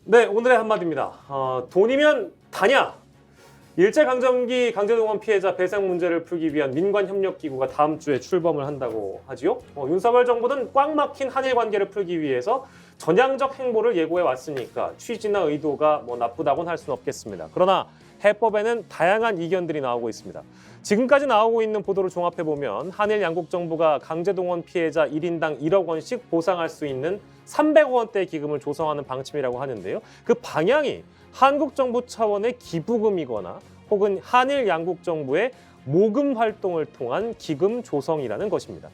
네, 오늘의 한마디입니다. 돈이면 다냐? 일제강점기 강제동원 피해자 배상 문제를 풀기 위한 민관협력기구가 다음 주에 출범을 한다고 하지요. 윤석열 정부는 꽉 막힌 한일 관계를 풀기 위해서 전향적 행보를 예고해 왔으니까 취지나 의도가 뭐 나쁘다고는 할 수는 없겠습니다. 그러나 해법에는 다양한 이견들이 나오고 있습니다. 지금까지 나오고 있는 보도를 종합해보면 한일 양국 정부가 강제동원 피해자 1인당 1억 원씩 보상할 수 있는 300억 원대 기금을 조성하는 방침이라고 하는데요. 그 방향이 한국 정부 차원의 기부금이거나 혹은 한일 양국 정부의 모금 활동을 통한 기금 조성이라는 것입니다.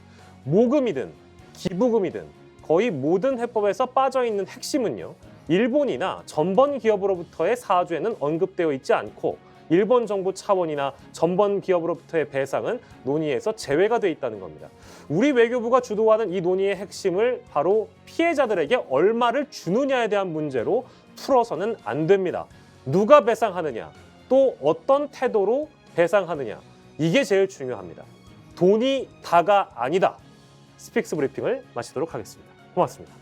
모금이든 기부금이든 거의 모든 해법에서 빠져있는 핵심은요. 일본이나 전번 기업으로부터의 사죄는 언급되어 있지 않고 일본 정부 차원이나 전번 기업으로부터의 배상은 논의에서 제외가 돼 있다는 겁니다. 우리 외교부가 주도하는 이 논의의 핵심을 바로 피해자들에게 얼마를 주느냐에 대한 문제로 풀어서는 안 됩니다. 누가 배상하느냐, 또 어떤 태도로 배상하느냐, 이게 제일 중요합니다. 돈이 다가 아니다. 스픽스 브리핑을 마치도록 하겠습니다. 고맙습니다.